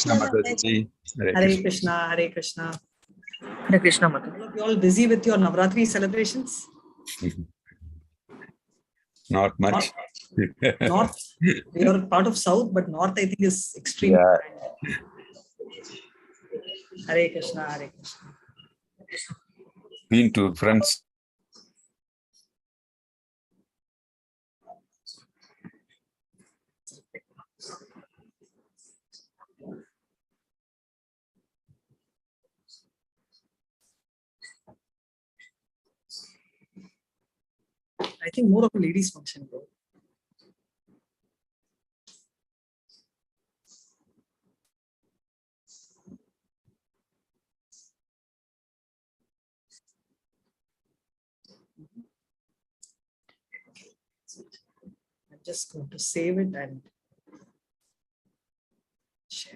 Mataji. Hare Krishna, Hare Krishna. Hare Krishna, Mataji. All of you all busy with your Navratri celebrations? Not much. North, we are part of South, but North I think is extreme. Yeah. Hare Krishna, Hare Krishna. Been to friends. I think more of a ladies' function, bro. I'm just going to save it and share.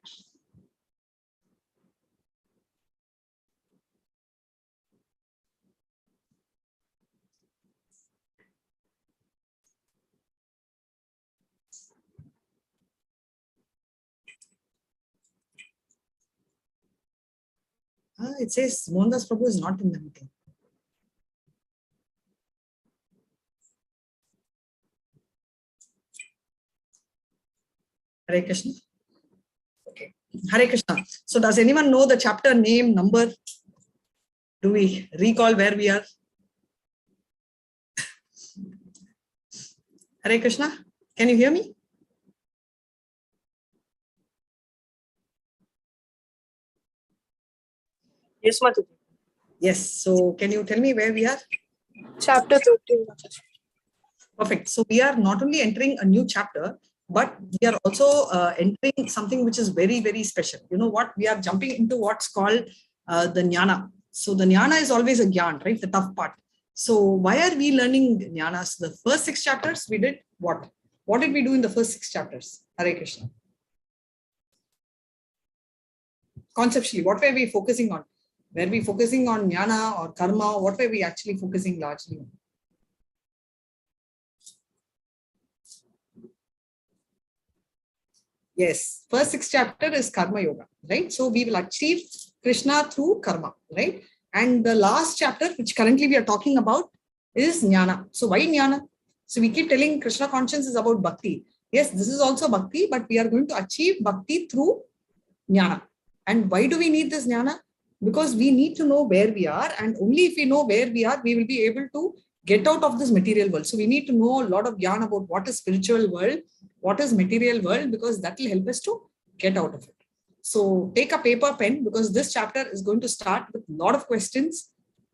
It says Mohandas Prabhu is not in the meeting. Hare Krishna. Okay. Hare Krishna. So does anyone know the chapter name, number? Do we recall where we are? Hare Krishna. Can you hear me? Yes, Mataji. Yes. So can you tell me where we are? Chapter 13, Mataji. Perfect. So we are not only entering a new chapter, but we are also entering something which is very, very special. You know what? We are jumping into what's called the jnana. So the jnana is always a gyan, right? The tough part. So why are we learning jnanas? The first 6 chapters we did what? What did we do in the first 6 chapters? Hare Krishna. Conceptually, what were we focusing on? Were we focusing on jnana or karma? What were we actually focusing largely on? Yes, first 6 chapter is karma yoga, right? So we will achieve Krishna through karma, right? And the last chapter, which currently we are talking about, is jnana. So why jnana? So we keep telling Krishna conscience is about bhakti. Yes, this is also bhakti, but we are going to achieve bhakti through jnana. And why do we need this jnana? Because we need to know where we are, and only if we know where we are, we will be able to get out of this material world. So we need to know a lot of jnana about what is spiritual world, what is material world, because that will help us to get out of it. So take a paper, pen, because this chapter is going to start with a lot of questions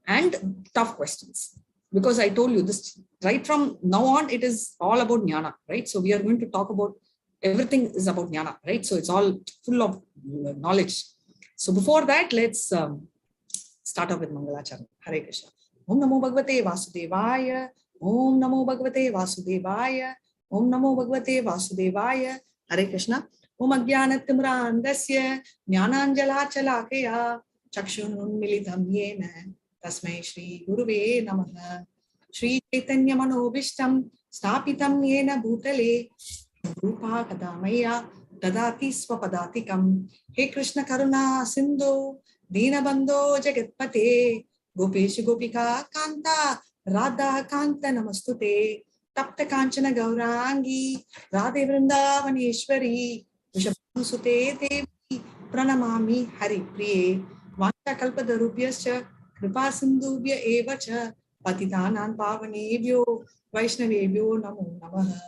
and tough questions. Because I told you this, right from now on, it is all about jnana, right? So we are going to talk about everything is about jnana, right? So it's all full of knowledge. So before that, let's start off with Mangalacharana. Hare Krishna. Om Namo Bhagavate Vasudevaya. Om Namo Bhagavate Vasudevaya. Om Namo Bhagavate Vasudevaya. Hare Krishna. Om Ajnanatimrandasya Jnananjalachalakaya Chakshununmilitam Yena Tasmai Shri Guruve Namaha. Shri Chaitanya Manobishtam Stapitam Yena Bhutale Rupa Kadamaya Dadati Swapadatikam. He Krishna Karuna Sindhu Dinabandho Jagatpate Gopesh Gopika Kanta Radha Kanta Namastute Tapta Kanchana Gaurangi Radhe Vrindavaneshwari Vishabham Sute Devi Pranamami Hari Priye Vancha Kalpadarubhyascha Kripa Sindhubhya Evacha Patitanam Pavanebhyo Vaishnavebhyo Namo Namaha.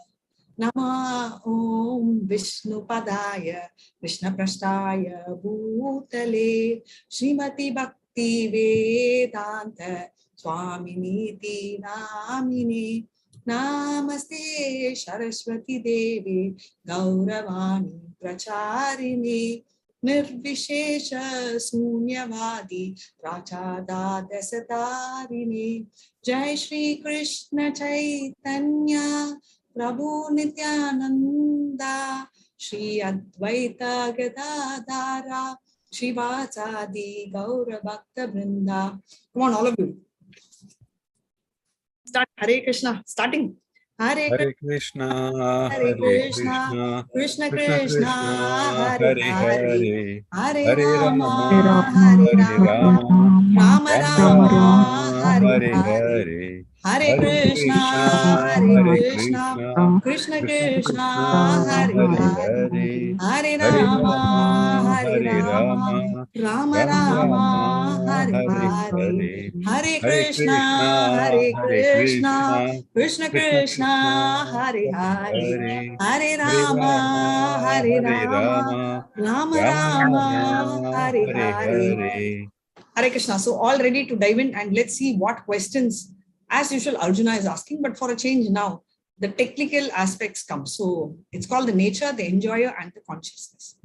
Nama Om Vishnu Padaya Krishna Prasthaya Bhutale Srimati Bhakti Vedanta Swaminiti Namini Namaste Saraswati Devi Gauravani Pracharini Nirvishesha Sunyavadi Prachada Dasatarini Jai Shri Krishna Chaitanya Prabhu Nityananda, Shri Advaita Gadadara, Shivasadi Gaura Bhakta Vrinda. Come on, all of you. Start Hare Krishna. Starting. Hare Hare Krishna, Hare Hare Krishna, Krishna, Krishna Krishna Krishna, Krishna, Hare Hare Hare, Hare, Hare Hare Rama, Rama, Hare Hare Rama, Rama, Rama Rama Rama, Rama, Hare Hare Hare, Hare, Hare Hare Krishna, Krishna, Hare Hare Krishna, Krishna, Krishna Krishna Krishna, Krishna, Hare Hare Hare, Hare, Hare Hare Rama, Rama, Hare Hare Rama, Rama, Rama Rama Rama, Rama, Hare Hare Hare, Hare, Hare Hare Krishna, Krishna, Hare Hare Krishna, Krishna, Krishna Krishna Krishna, Krishna, Hare Hare Hare, Hare, Hare Hare Rama, Rama, Hare Hare Rama, Rama, Rama Rama Rama, Rama, Hare Hare Hare. Hare. Hare Krishna. So all ready to dive in and let's see what questions, as usual, Arjuna is asking, but for a change now, the technical aspects come. So it's called the nature, the enjoyer, and the consciousness.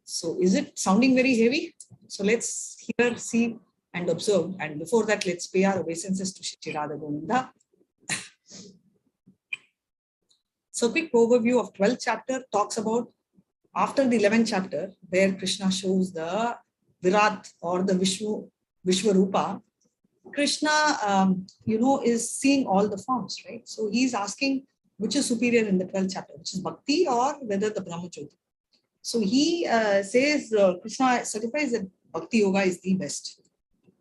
So is it sounding very heavy? So let's hear, see, and observe. And before that, let's pay our obeisances to Shri Radha Govinda. So quick overview of 12th chapter talks about after the 11th chapter, where Krishna shows the Virat or the Vishwarupa. Krishna, is seeing all the forms, right? So he's asking which is superior in the 12th chapter, which is Bhakti or whether the Brahmajyoti. So he says, Krishna certifies that Bhakti Yoga is the best,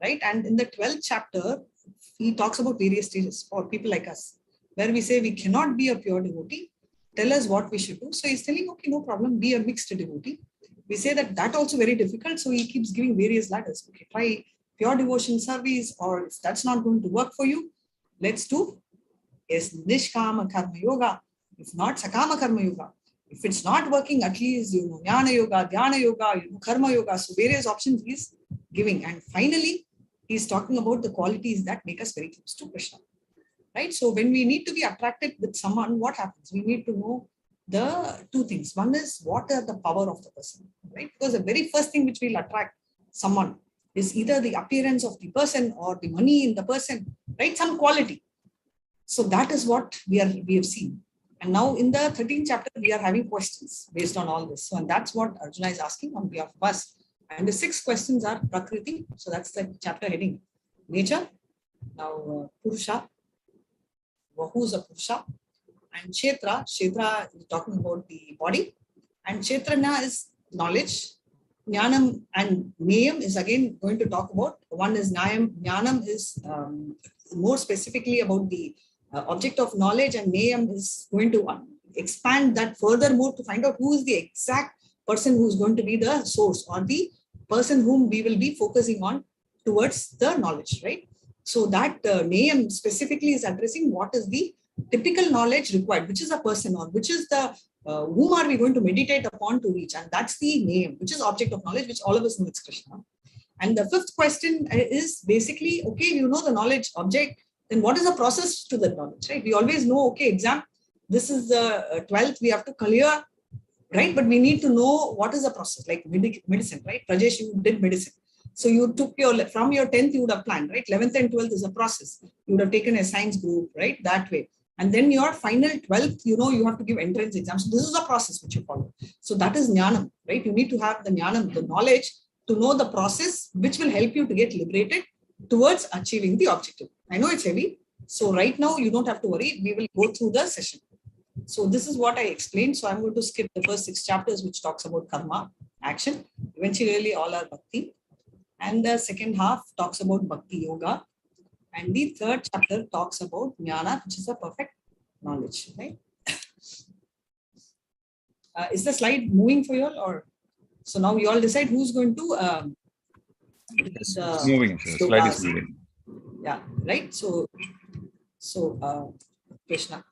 right? And in the 12th chapter, he talks about various stages for people like us, where we say we cannot be a pure devotee. Tell us what we should do. So he's telling, okay, no problem, be a mixed devotee. We say that also very difficult. So he keeps giving various ladders. Okay, try pure devotion service, or if that's not going to work for you, let's do Nishkama Karma Yoga. If not, Sakama Karma Yoga. If it's not working, at least, Jnana Yoga, Dhyana Yoga, Karma Yoga. So various options he's giving. And finally, he's talking about the qualities that make us very close to Krishna. Right? So when we need to be attracted with someone, what happens? We need to know the two things. One is, what are the power of the person, right? Because the very first thing which will attract someone is either the appearance of the person or the money in the person, right? Some quality. So that is what we have seen. And now in the 13th chapter, we are having questions based on all this. So, and that's what Arjuna is asking on behalf of us. And the 6 questions are Prakriti. So that's the chapter heading. Nature. Now Purusha. Who's a Purusha? And Ksetra is talking about the body. And Ksetrajna is knowledge. Jnanam and Nayam is again going to talk about. One is Nayam. Jnanam is more specifically about the object of knowledge, and Nayam is going to expand that furthermore to find out who is the exact person who is going to be the source or the person whom we will be focusing on towards the knowledge, right? So that Nayam specifically is addressing what is the typical knowledge required, which is a person or which is the whom are we going to meditate upon to reach, and that's the Nayam, which is object of knowledge, which all of us know it's Krishna. And the 5th question is basically, okay, you know the knowledge object, then what is the process to the knowledge, right? We always know, okay, exam, this is the 12th, we have to clear, right? But we need to know what is the process, like medicine, right? Rajesh, you did medicine. So you took from your 10th, you would have planned, right? 11th and 12th is a process. You would have taken a science group, right? That way. And then your final 12th, you have to give entrance exams. So this is a process which you follow. So that is Jnanam, right? You need to have the Jnanam, the knowledge, to know the process which will help you to get liberated towards achieving the objective. I know it's heavy. So right now you don't have to worry. We will go through the session. So this is what I explained. So I'm going to skip the first 6 chapters, which talks about karma, action. Eventually all are bhakti. And the second half talks about bhakti yoga. And the 3rd chapter talks about jnana, which is a perfect knowledge, right? Is the slide moving for you all, or so now you all decide who's going to It's moving. Slide is moving. Yeah, right. So Krishna.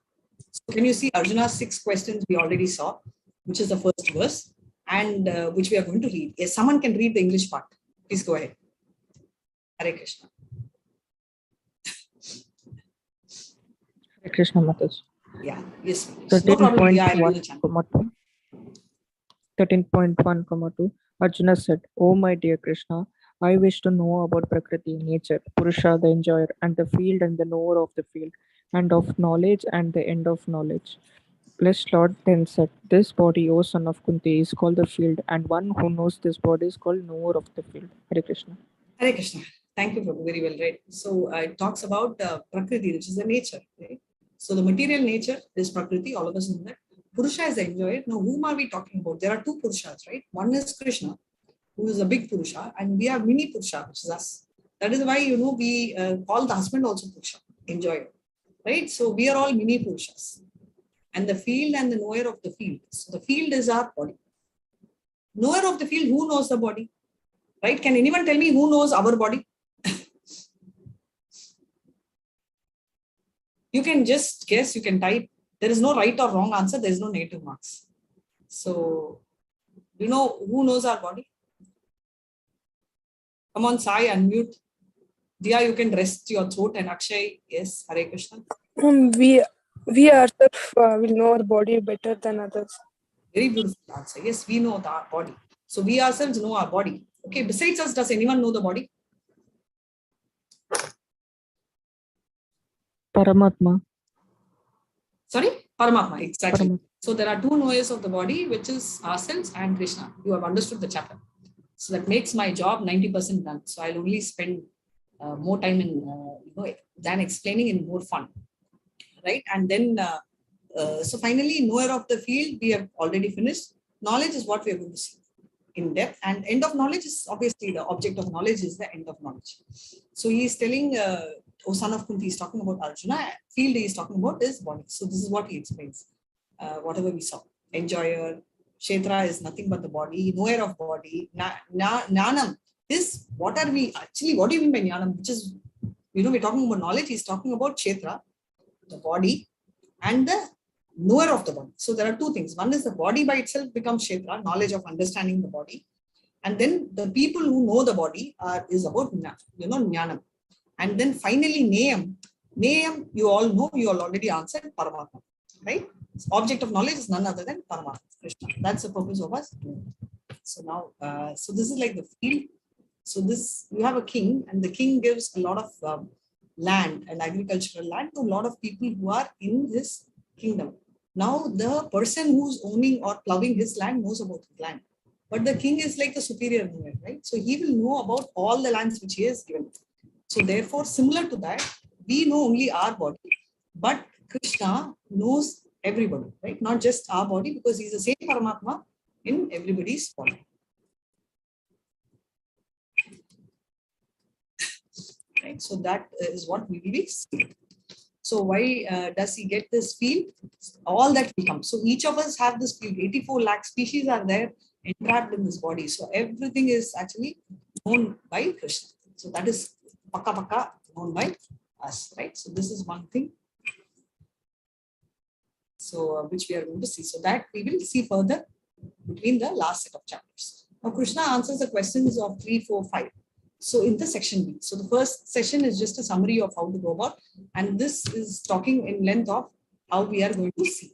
So can you see Arjuna's 6 questions we already saw, which is the first verse, and which we are going to read. Yes, someone can read the English part. Please go ahead. Hare Krishna. Hare Krishna Mataji. Yeah, yes. No problem. Yeah, I'll do the chant. 13.1, 2. Arjuna said, "Oh my dear Krishna, I wish to know about Prakriti, nature, Purusha, the enjoyer, and the field and the knower of the field, and of knowledge and the end of knowledge." Blessed Lord then said, "This body, O son of Kunti, is called the field, and one who knows this body is called knower of the field." Hare Krishna. Hare Krishna. Thank you, Prabhu. Very well read. So it talks about Prakriti, which is the nature, right? So the material nature is Prakriti, all of us know that. Purusha is the enjoyer. Now, whom are we talking about? There are two Purushas, right? One is Krishna, who is a big Purusha, and we have mini Purusha, which is us. That is why, we call the husband also Purusha, enjoyer, right? So we are all mini Purushas. And the field and the knower of the field. So the field is our body. Knower of the field, who knows the body? Right? Can anyone tell me who knows our body? You can just guess, you can type. There is no right or wrong answer. There is no negative marks. So, who knows our body? Come on, Sai, unmute. Dia, you can rest your throat. And Akshay, yes, Hare Krishna. We ourselves will know our body better than others. Very beautiful answer. Yes, we know our body. So we ourselves know our body. Okay, besides us, does anyone know the body? Paramatma. Sorry? Paramatma, exactly. Paramatma. So there are two knowers of the body, which is ourselves and Krishna. You have understood the chapter. So that makes my job 90% done. So I'll only spend more time in, than explaining in more fun. Right? And then, so finally, knower of the field, we have already finished. Knowledge is what we are going to see in depth, and end of knowledge is obviously the object of knowledge is the end of knowledge. So he is telling, O son of Kunti, he's talking about Arjuna, field he is talking about is body. So this is what he explains, whatever we saw. Enjoyer, Ksetra is nothing but the body, knower of body, Jnanam is what do you mean by Jnanam? Which is, we're talking about knowledge, he's talking about Ksetra, the body, and the knower of the body. So there are two things. One is the body by itself becomes Ksetra, knowledge of understanding the body. And then the people who know the body is about, Jnanam. And then finally, Nayam, you all know, you all already answered, Paramatma, right? So object of knowledge is none other than Paramatma, Krishna. That's the purpose of us. So now, so this is like the field. So this, you have a king, and the king gives a lot of land and agricultural land to a lot of people who are in his kingdom. Now, the person who's owning or plowing his land knows about the land. But the king is like the superior knower, right? So he will know about all the lands which he has given. So therefore, similar to that, we know only our body, but Krishna knows everybody, right? Not just our body, because he's the same Paramatma in everybody's body. Right? So that is what we will be seeing. So why does he get this field? All that will come. So each of us have this field. 84 lakh species are there entrapped in this body. So everything is actually known by Krishna. So that is paka known by us, right? So this is one thing. So which we are going to see. So that we will see further between the last set of chapters. Now Krishna answers the questions of 3, 4, 5. So in the section B. So the first session is just a summary of how to go about, and this is talking in length of how we are going to see.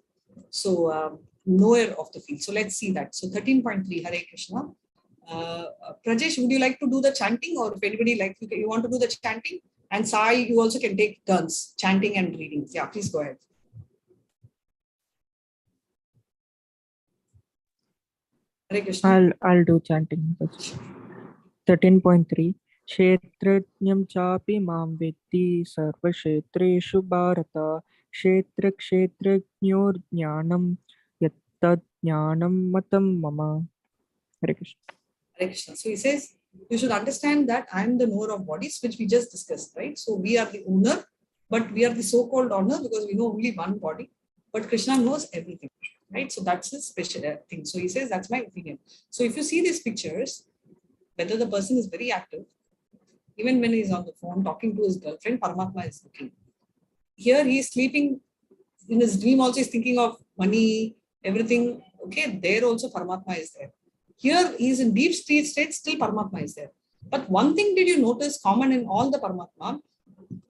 So knower of the field. So let's see that. So 13.3, Hare Krishna. Prajesh, would you like to do the chanting, or if anybody you want to do the chanting? And Sai, you also can take turns, chanting and reading. Yeah, please go ahead. Hare Krishna. I'll do chanting. 13.3 Kshetrajnam chapi mam viddhi sarva kshetreshu bharata kshetrajnyor jnanam yattad jnanam matam mama. Hare Krishna. Hare Krishna. So he says, you should understand that I am the knower of bodies, which we just discussed, right? So we are the owner, but we are the so-called owner because we know only one body, but Krishna knows everything, right? So that's his special thing. So he says, that's my opinion. So if you see these pictures, whether the person is very active, even when he's on the phone talking to his girlfriend, Paramatma is looking. Here he is sleeping. In his dream also he's thinking of money, everything. Okay, there also Paramatma is there. Here he is in deep state, still Paramatma is there. But one thing did you notice common in all the Paramatma?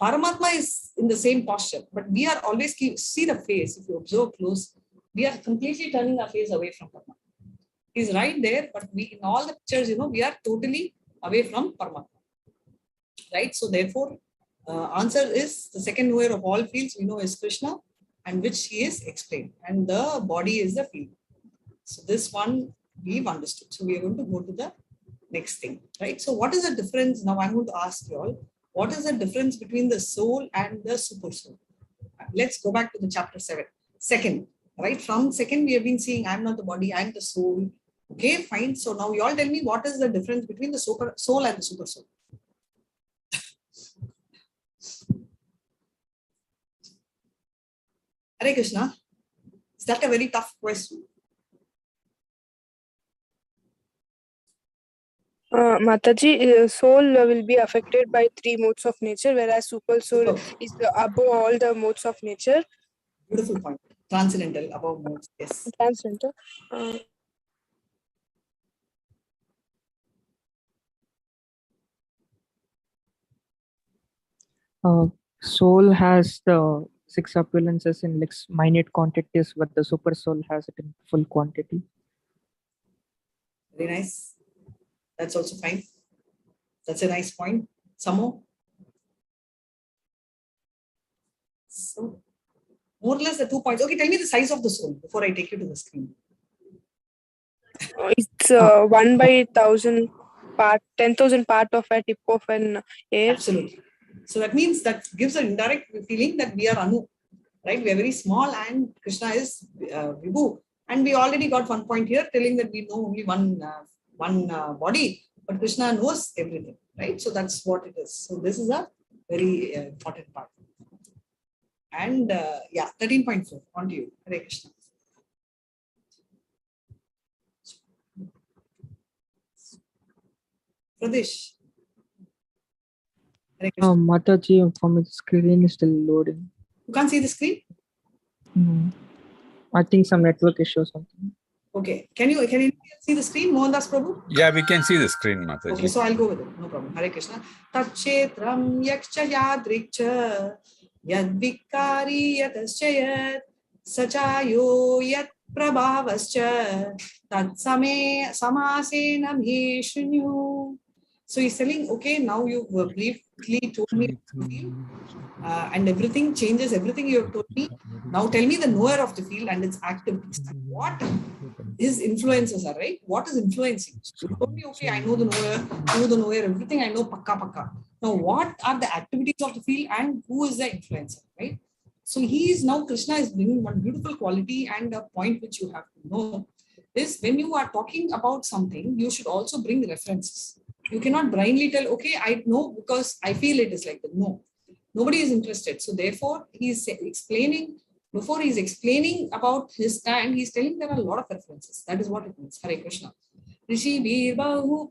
Paramatma is in the same posture, but we are always see the face. If you observe close, we are completely turning our face away from Paramatma. He's right there, but we in all the pictures, we are totally away from Paramatma. Right? So therefore, answer is the second knower of all fields we know is Krishna, and which he is explained. And the body is the field. So this one we've understood. So we are going to go to the next thing. Right? So what is the difference? Now I'm going to ask you all, what is the difference between the soul and the super soul? let's go back to the chapter 7. Second, right? From second, we have been seeing I'm not the body, I'm the soul. Okay, fine. So now you all tell me what is the difference between the super soul and the super soul. Hare Krishna. Is that a very tough question? Mataji, soul will be affected by 3 modes of nature, whereas super soul is above all the modes of nature. Beautiful point. Transcendental, above modes. Yes. Transcendental. Soul has the 6 appearances in like minute quantities, but the super soul has it in full quantity. Very nice. That's also fine. That's a nice point. Some more? So, more or less the 2 points. Okay, tell me the size of the soul before I take you to the screen. It's 1 by 1,000 part, 10,000 part of a tip of an air. Absolutely. So that means that gives an indirect feeling that we are Anu, right? We are very small and Krishna is Vibhu. And we already got 1 point here telling that we know only one body, but Krishna knows everything, right? So that's what it is. So this is a very important part. And 13.4, on to you. Hare Krishna. Pradesh. Mataji, for me, the screen is still loading. You can't see the screen? No. I think some network issue or something. Okay. Can you see the screen, Mohandas Prabhu? Yeah, we can see the screen, Mataji. Okay, so I'll go with it. No problem. Hare Krishna. Ksetram yaksha yadrikcha yadvikari yataschayat sachayo yat prabhavascha tatsame samasena mheshunyu. So he's telling, okay, now you've briefly told me and everything changes, everything you have told me. Now tell me the knower of the field and its activities. What his influences are, right? What is influencing? So you told me, okay, I know the knower, everything I know, pakka. Now, what are the activities of the field and who is the influencer, right? So Krishna is bringing one beautiful quality and a point which you have to know is when you are talking about something, you should also bring the references. You cannot blindly tell, okay, I know because I feel it is like that. No, nobody is interested. So therefore, he's explaining, before he's explaining about his stand, he's telling there are a lot of references. That is what it means. Hare Krishna. Rishi Vibhaga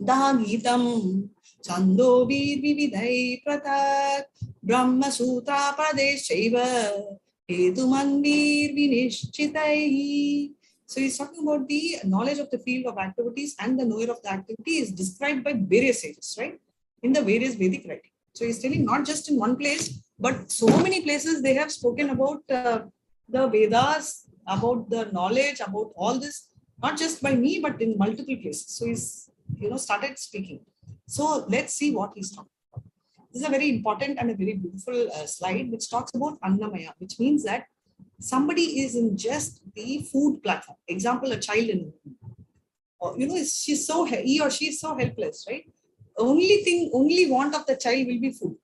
Dagitam Chando Vividai Pratak Brahma Sutra Pradesh Shaiva Hetumandir Vinishchitai. So he's talking about the knowledge of the field of activities and the knower of the activity is described by various sages, right? In the various Vedic writing. So he's telling not just in one place, but so many places they have spoken about the Vedas, about the knowledge, about all this, not just by me, but in multiple places. So he's, started speaking. So let's see what he's talking about. This is a very important and a very beautiful slide, which talks about Annamaya, which means that somebody is in just the food platform. Example, a child in, he or she is so helpless, right? Only want of the child will be food.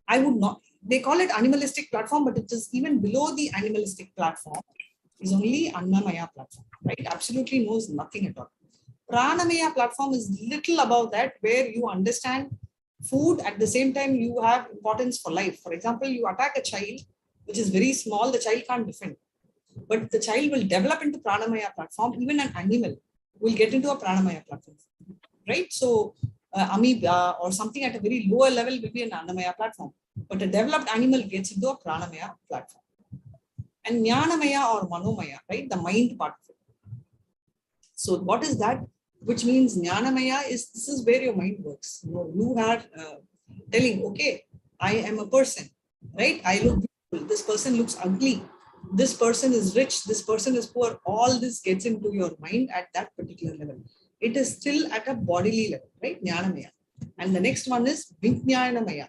I would not, they call it animalistic platform, but it is even below the animalistic platform. Is only Annamaya platform, right? Absolutely knows nothing at all. Pranamaya platform is little above that, where you understand food at the same time you have importance for life. For example, you attack a child which is very small, the child can't defend. But the child will develop into Pranamaya platform. Even an animal will get into a Pranamaya platform, right? So amoeba or something at a very lower level will be an Annamaya platform. But a developed animal gets into a Pranamaya platform. And Jnanamaya or Manomaya, right? The mind part of it. So what is that? Which means Jnanamaya is, this is where your mind works. You are telling, okay, I am a person, right? I look beautiful. This person looks ugly. This person is rich. This person is poor. All this gets into your mind at that particular level. It is still at a bodily level, right? Jnanamaya. And the next one is Vijnanamaya.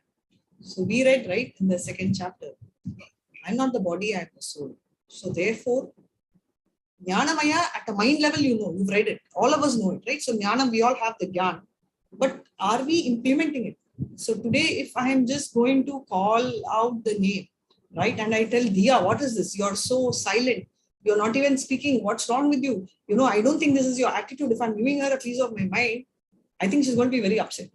So we read, right, in the second chapter, I'm not the body, I am the soul. So therefore, Jnanamaya at a mind level, you've read it. All of us know it, right? So Jnana, we all have the Jnana. But are we implementing it? So today, if I am just going to call out the name, right? And I tell Diya, what is this? You're so silent. You're not even speaking. What's wrong with you? I don't think this is your attitude. If I'm giving her a piece of my mind, I think she's going to be very upset,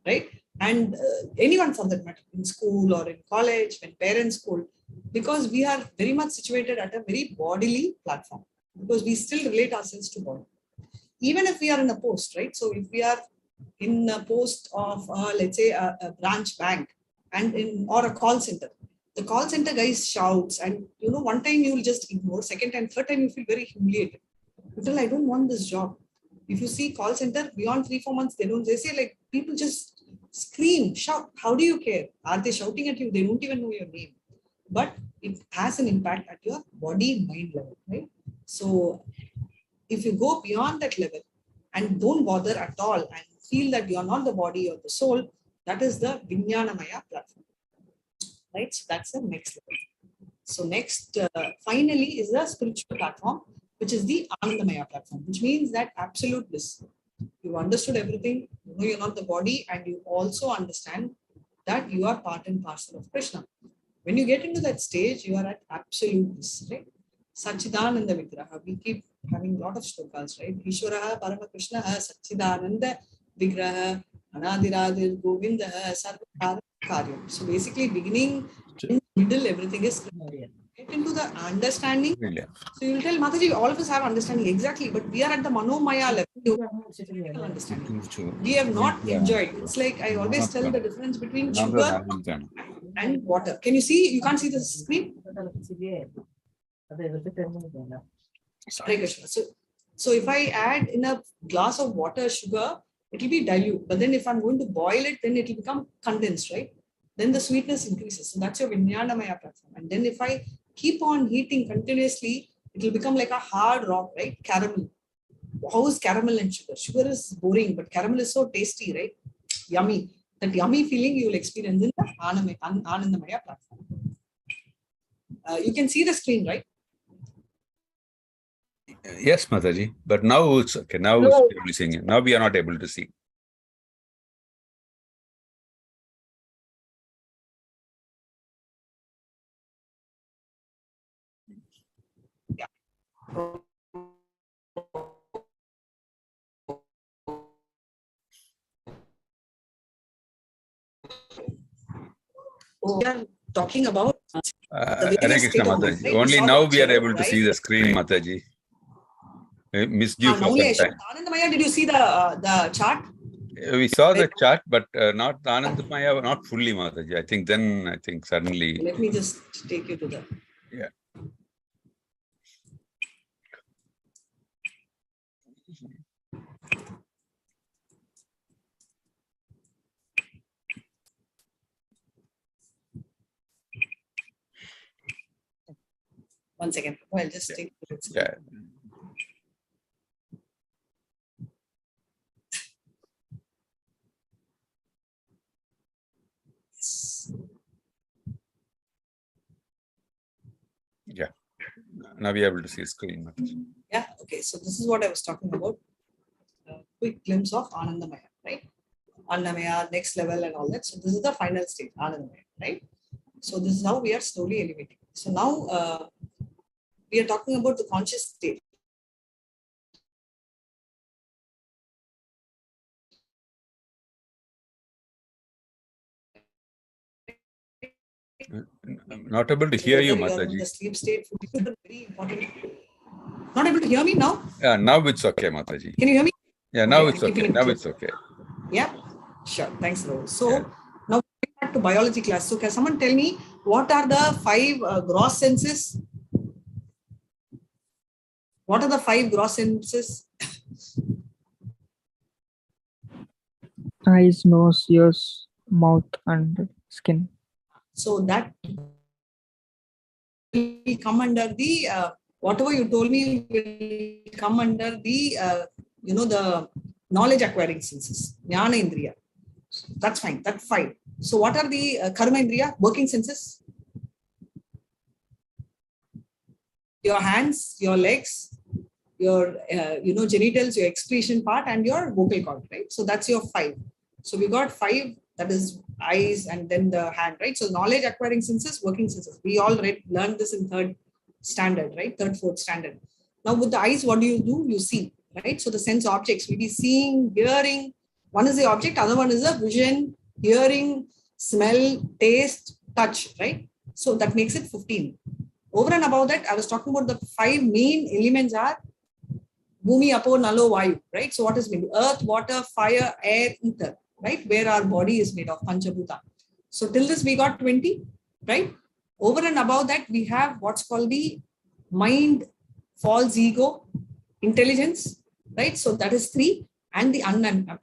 right? And anyone for that matter, in school or in college, when parents scold, because we are very much situated at a very bodily platform, because we still relate ourselves to body. Even if we are in a post, right? So if we are in a post of, let's say, a branch bank or a call center, the call center guys shouts, and one time you will just ignore, second time, third time you feel very humiliated. Until I don't want this job. If you see call center beyond 3-4 months, they say like people just scream, shout. How do you care? Are they shouting at you? They don't even know your name. But it has an impact at your body mind level, right? So if you go beyond that level and don't bother at all and feel that you are not the body or the soul, that is the Vijnanamaya platform, right? So that's the next level. So next, finally, is the spiritual platform, which is the Annamaya platform, which means that absolute bliss. You've understood everything, you're not the body, and you also understand that you are part and parcel of Krishna. When you get into that stage, you are at absolute bliss, right? Sachidananda Vigraha. We keep having a lot of shlokas, right? Ishwaraha Parama Krishna Sachidananda Vigraha Anadiradir Govinda Sarva Karyam. So basically, beginning, middle, everything is clear. Get into the understanding. So you'll tell Mataji, all of us have understanding, exactly, but we are at the Manomaya level. Understanding. We have not enjoyed. It's like I always tell the difference between sugar and water. Can you see? You can't see the screen? Sorry, Krishna. So if I add in a glass of water sugar, it will be dilute. But then if I'm going to boil it, then it will become condensed, right? Then the sweetness increases. So that's your Vijnanamaya platform. And then if I keep on heating continuously, it will become like a hard rock, right? Caramel. How is caramel and sugar? Sugar is boring, but caramel is so tasty, right? Yummy. That yummy feeling you will experience in the Anandamaya platform. You can see the screen, right? Yes, Mataji. But now it's okay. Now it's able to see it. Now we are not able to see. Yeah. We are talking about Hare Krishna, Mataji. Right? Only now we are able to see the screen, Mataji. Missed you for some time. Anandamaya, did you see the chart? We saw the chart, but not Anandamaya, not fully, Mataji. I think suddenly. Let me just take you to the. Yeah. One second. I'll just take it. Yeah. Yeah. Now we are able to see the screen. Yeah. Okay. So this is what I was talking about. A quick glimpse of Anandamaya, right? Annamaya, next level and all that. So this is the final stage, Anandamaya, right? So this is how we are slowly elevating. So now we are talking about the conscious state. I'm not able to hear you, Mataji. The sleep state, very important. Not able to hear me now? Yeah, now it's okay, Mataji. Can you hear me? Yeah, now it's okay. Now it's okay. Yeah, sure. Thanks, Rahul. So now back to biology class. So can someone tell me what are the 5 gross senses? What are the 5 gross senses? Eyes, nose, ears, mouth, and skin. So that will come under the whatever you told me will come under the the knowledge acquiring senses, jnana indriya. That's fine. That's fine. So what are the karma indriya, working senses? Your hands, your legs, your genitals, your excretion part, and your vocal cord, right? So that's your 5. So we got 5 that is eyes, and then the hand, right? So knowledge acquiring senses, working senses. We all learned this in third standard, right? Third, fourth standard. Now with the eyes, what do? You see, right? So the sense objects, we be seeing, hearing. One is the object, other one is the vision, hearing, smell, taste, touch, right? So that makes it 15. Over and above that, I was talking about the 5 main elements are Bhumi, Apo, Nalo, Vayu, right? So what is made? Earth, water, fire, air, ether, right? Where our body is made of, Panchabhuta. So till this we got 20, right? Over and above that, we have what's called the mind, false ego, intelligence, right? So that is 3, and the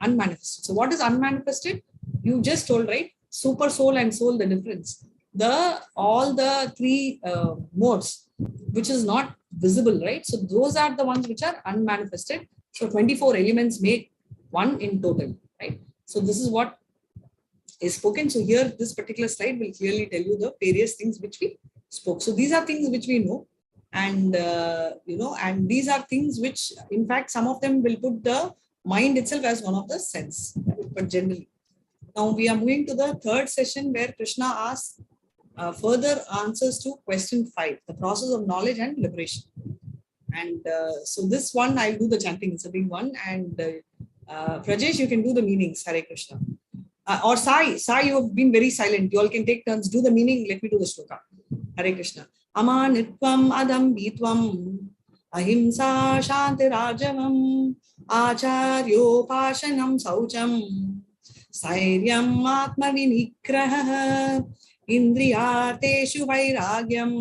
unmanifested. So what is unmanifested? You just told, right? Super soul and soul, the difference. All the 3 modes, which is not visible, right? So those are the ones which are unmanifested. So 24 elements make 1 in total, right? So this is what is spoken. So here, this particular slide will clearly tell you the various things which we spoke. So these are things which we know, and and these are things which, in fact, some of them will put the mind itself as one of the sense, right? But generally. Now we are moving to the third session where Krishna asks further answers to question 5, the process of knowledge and liberation. And so this one, I'll do the chanting, it's a big one. And Prajesh, you can do the meanings, Hare Krishna. Or Sai, you have been very silent. You all can take turns, do the meaning, let me do the shloka. Hare Krishna. Amanitvam adambitvam ahimsa shantirajavam acharyopashanam saucham Sairyam atma vinigraha indriyarteshu vairagyam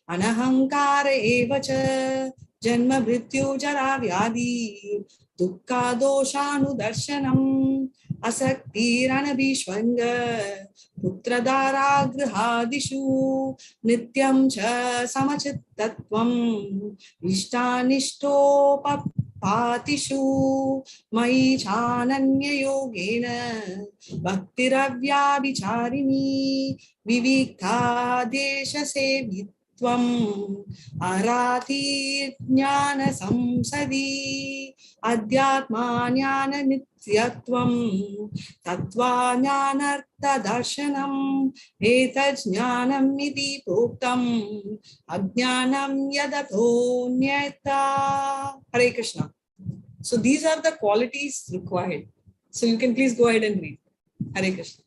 anahankara evacha janma mrityu jara vyadi dukkha doshanu darshanam asaktirana vishwanga putradara grihadishu nityam cha samachittatvam ishtanishto Patishu Mai Chananya Yogena Bhaktiravya Vicharini Vivikta Desha Sevitvam Arati Jnana Samsadi Adhyatma Jnana Nityatvam Tattva Jnanartha Darshanam Etaj Jnanam Iti Proktam Ajnanam Yadato Nyata. Hare Krishna. So these are the qualities required. So you can please go ahead and read. Hare Krishna.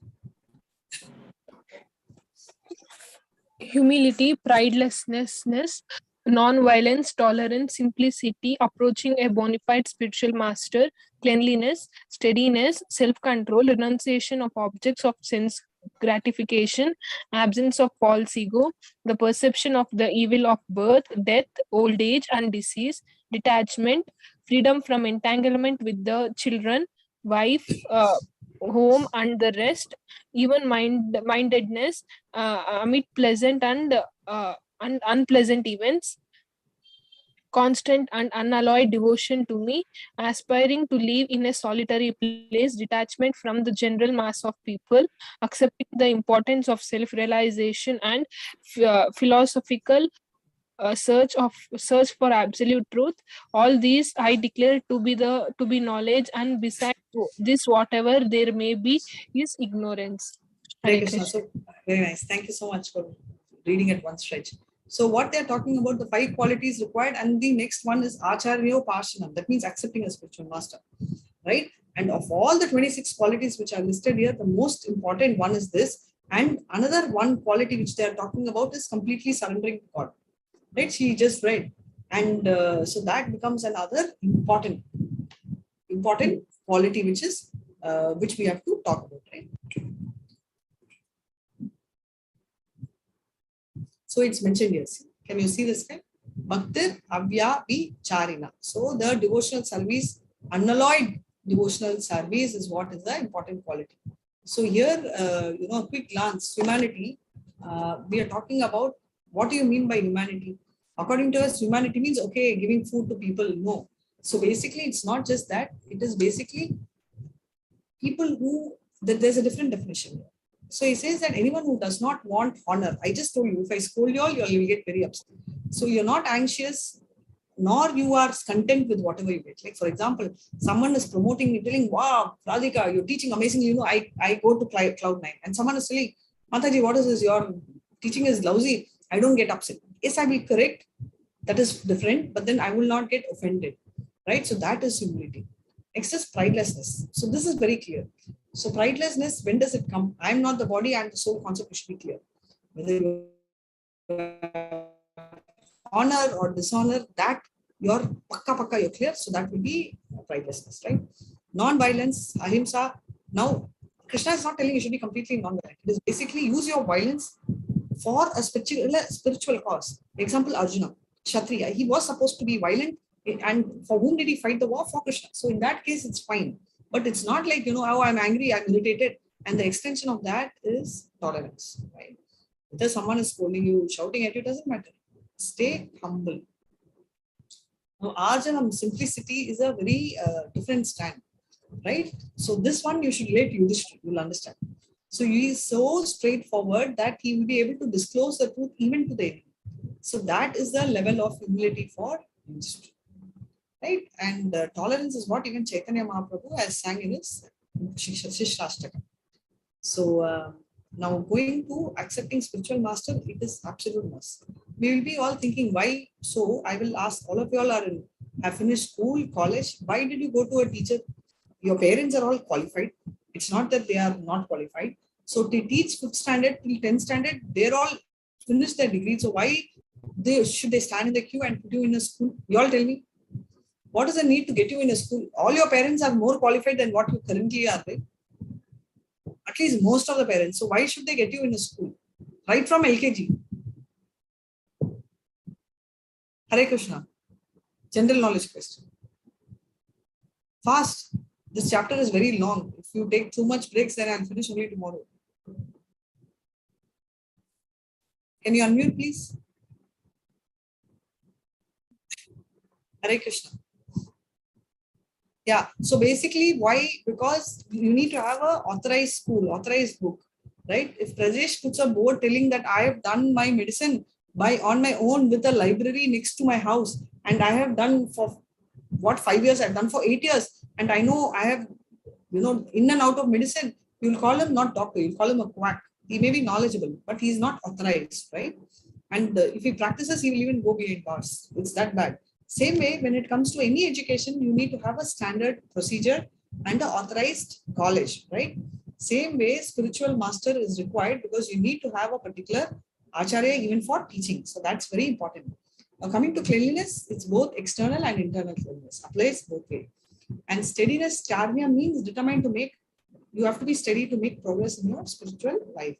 Humility, pridelessness, non-violence, tolerance, simplicity, approaching a bona fide spiritual master, cleanliness, steadiness, self-control, renunciation of objects of sense gratification, absence of false ego, the perception of the evil of birth, death, old age, and disease, detachment, freedom from entanglement with the children, wife, home, and the rest, even mindedness amid pleasant and unpleasant events, constant and unalloyed devotion to me, aspiring to live in a solitary place, detachment from the general mass of people, accepting the importance of self-realization and philosophical search for absolute truth. All these I declare to be knowledge, and besides this, whatever there may be is ignorance. Hare Krishna. So very nice. Thank you so much for reading at one stretch. So what they're talking about, the 5 qualities required, and the next one is Acharyo Pashanam. That means accepting a spiritual master, right? And of all the 26 qualities which are listed here, the most important one is this. And another one quality which they're talking about is completely surrendering to God. Right? She just read. And so that becomes another important quality which is which we have to talk about, right? So it's mentioned here. Can you see this guy? Bhaktir Avya Vicharina. So the devotional service, unalloyed devotional service is what is the important quality. So here, a quick glance, humanity, we are talking about what do you mean by humanity? According to us, humanity means, okay, giving food to people. No. So basically, it's not just that. It is basically people who, there's a different definition here. So he says that anyone who does not want honor, I just told you, if I scold you all, you will get very upset. So you're not anxious nor you are content with whatever you get. Like, for example, someone is promoting me, telling, wow, Radhika, you're teaching amazingly. I go to Cloud9, and someone is telling, Mataji, what is this? Your teaching is lousy. I don't get upset. Yes, I will correct. That is different, but then I will not get offended, right? So that is humility. Next is pridelessness. So this is very clear. So pridelessness, when does it come? I am not the body, I am the soul concept should be clear. Whether you honor or dishonor, that you're pakka, you're clear. So that will be pridelessness, right? Non-violence, ahimsa. Now, Krishna is not telling you should be completely non-violent. It is basically use your violence for a spiritual cause. Example, Arjuna, Kshatriya. He was supposed to be violent, and for whom did he fight the war? For Krishna. So in that case, it's fine. But it's not like, how I'm angry, I'm irritated. And the extension of that is tolerance, right? Whether someone is scolding you, shouting at you, doesn't matter. Stay humble. Now, Arjuna, simplicity is a very different stand, right? So this one you should relate to Yudhishthira, you'll understand. So he is so straightforward that he will be able to disclose the truth even to the enemy. So that is the level of humility for Yudhishthira, right? And tolerance is what even Chaitanya Mahaprabhu has sang in his Shishrashtaka. So now going to accepting spiritual master, it is absolute must. We will be all thinking, why? So I will ask, all of you all have finished school, college. Why did you go to a teacher? Your parents are all qualified. It's not that they are not qualified. So to teach 5th standard till 10th standard, they're all finished their degree. So why should they stand in the queue and put you in a school? You all tell me. What is the need to get you in a school? All your parents are more qualified than what you currently are, right? At least most of the parents. So why should they get you in a school? Right from LKG. Hare Krishna. General knowledge question. Fast. This chapter is very long. If you take too much breaks, then I'll finish only tomorrow. Can you unmute, please? Hare Krishna. Yeah. So basically, why? Because you need to have a authorized school, authorized book, right? If Prajesh puts a board telling that I have done my medicine on my own with a library next to my house, and I have done for 5 years, I've done for 8 years, and I know I have, in and out of medicine, you'll call him not doctor, you'll call him a quack. He may be knowledgeable, but he's not authorized, right? And if he practices, he will even go behind bars. It's that bad. Same way, when it comes to any education, you need to have a standard procedure and an authorized college, right? Same way, spiritual master is required because you need to have a particular acharya even for teaching. So that's very important. Now coming to cleanliness, it's both external and internal cleanliness. Applies both ways. And steadiness, charnya means determined to make, you have to be steady to make progress in your spiritual life.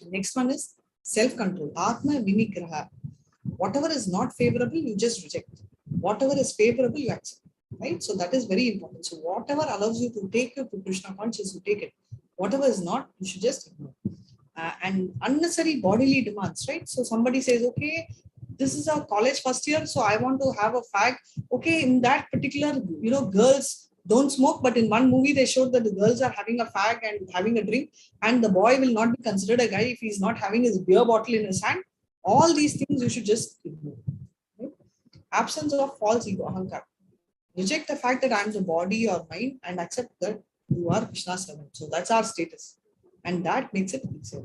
Next one is self-control. Atma vinigraha. Whatever is not favorable, you just reject. Whatever is favorable, you accept. Right? So that is very important. So whatever allows you to take you to Krishna conscious, you take it. Whatever is not, you should just ignore. And unnecessary bodily demands, right? So somebody says, okay, this is a college first year, so I want to have a fag. Okay, in that particular, girls don't smoke, but in one movie they showed that the girls are having a fag and having a drink, and the boy will not be considered a guy if he's not having his beer bottle in his hand. All these things you should just ignore. Right? Absence of false ego, ahankar. Reject the fact that I'm the body or mind and accept that you are Krishna's servant. So that's our status. And that makes it easier.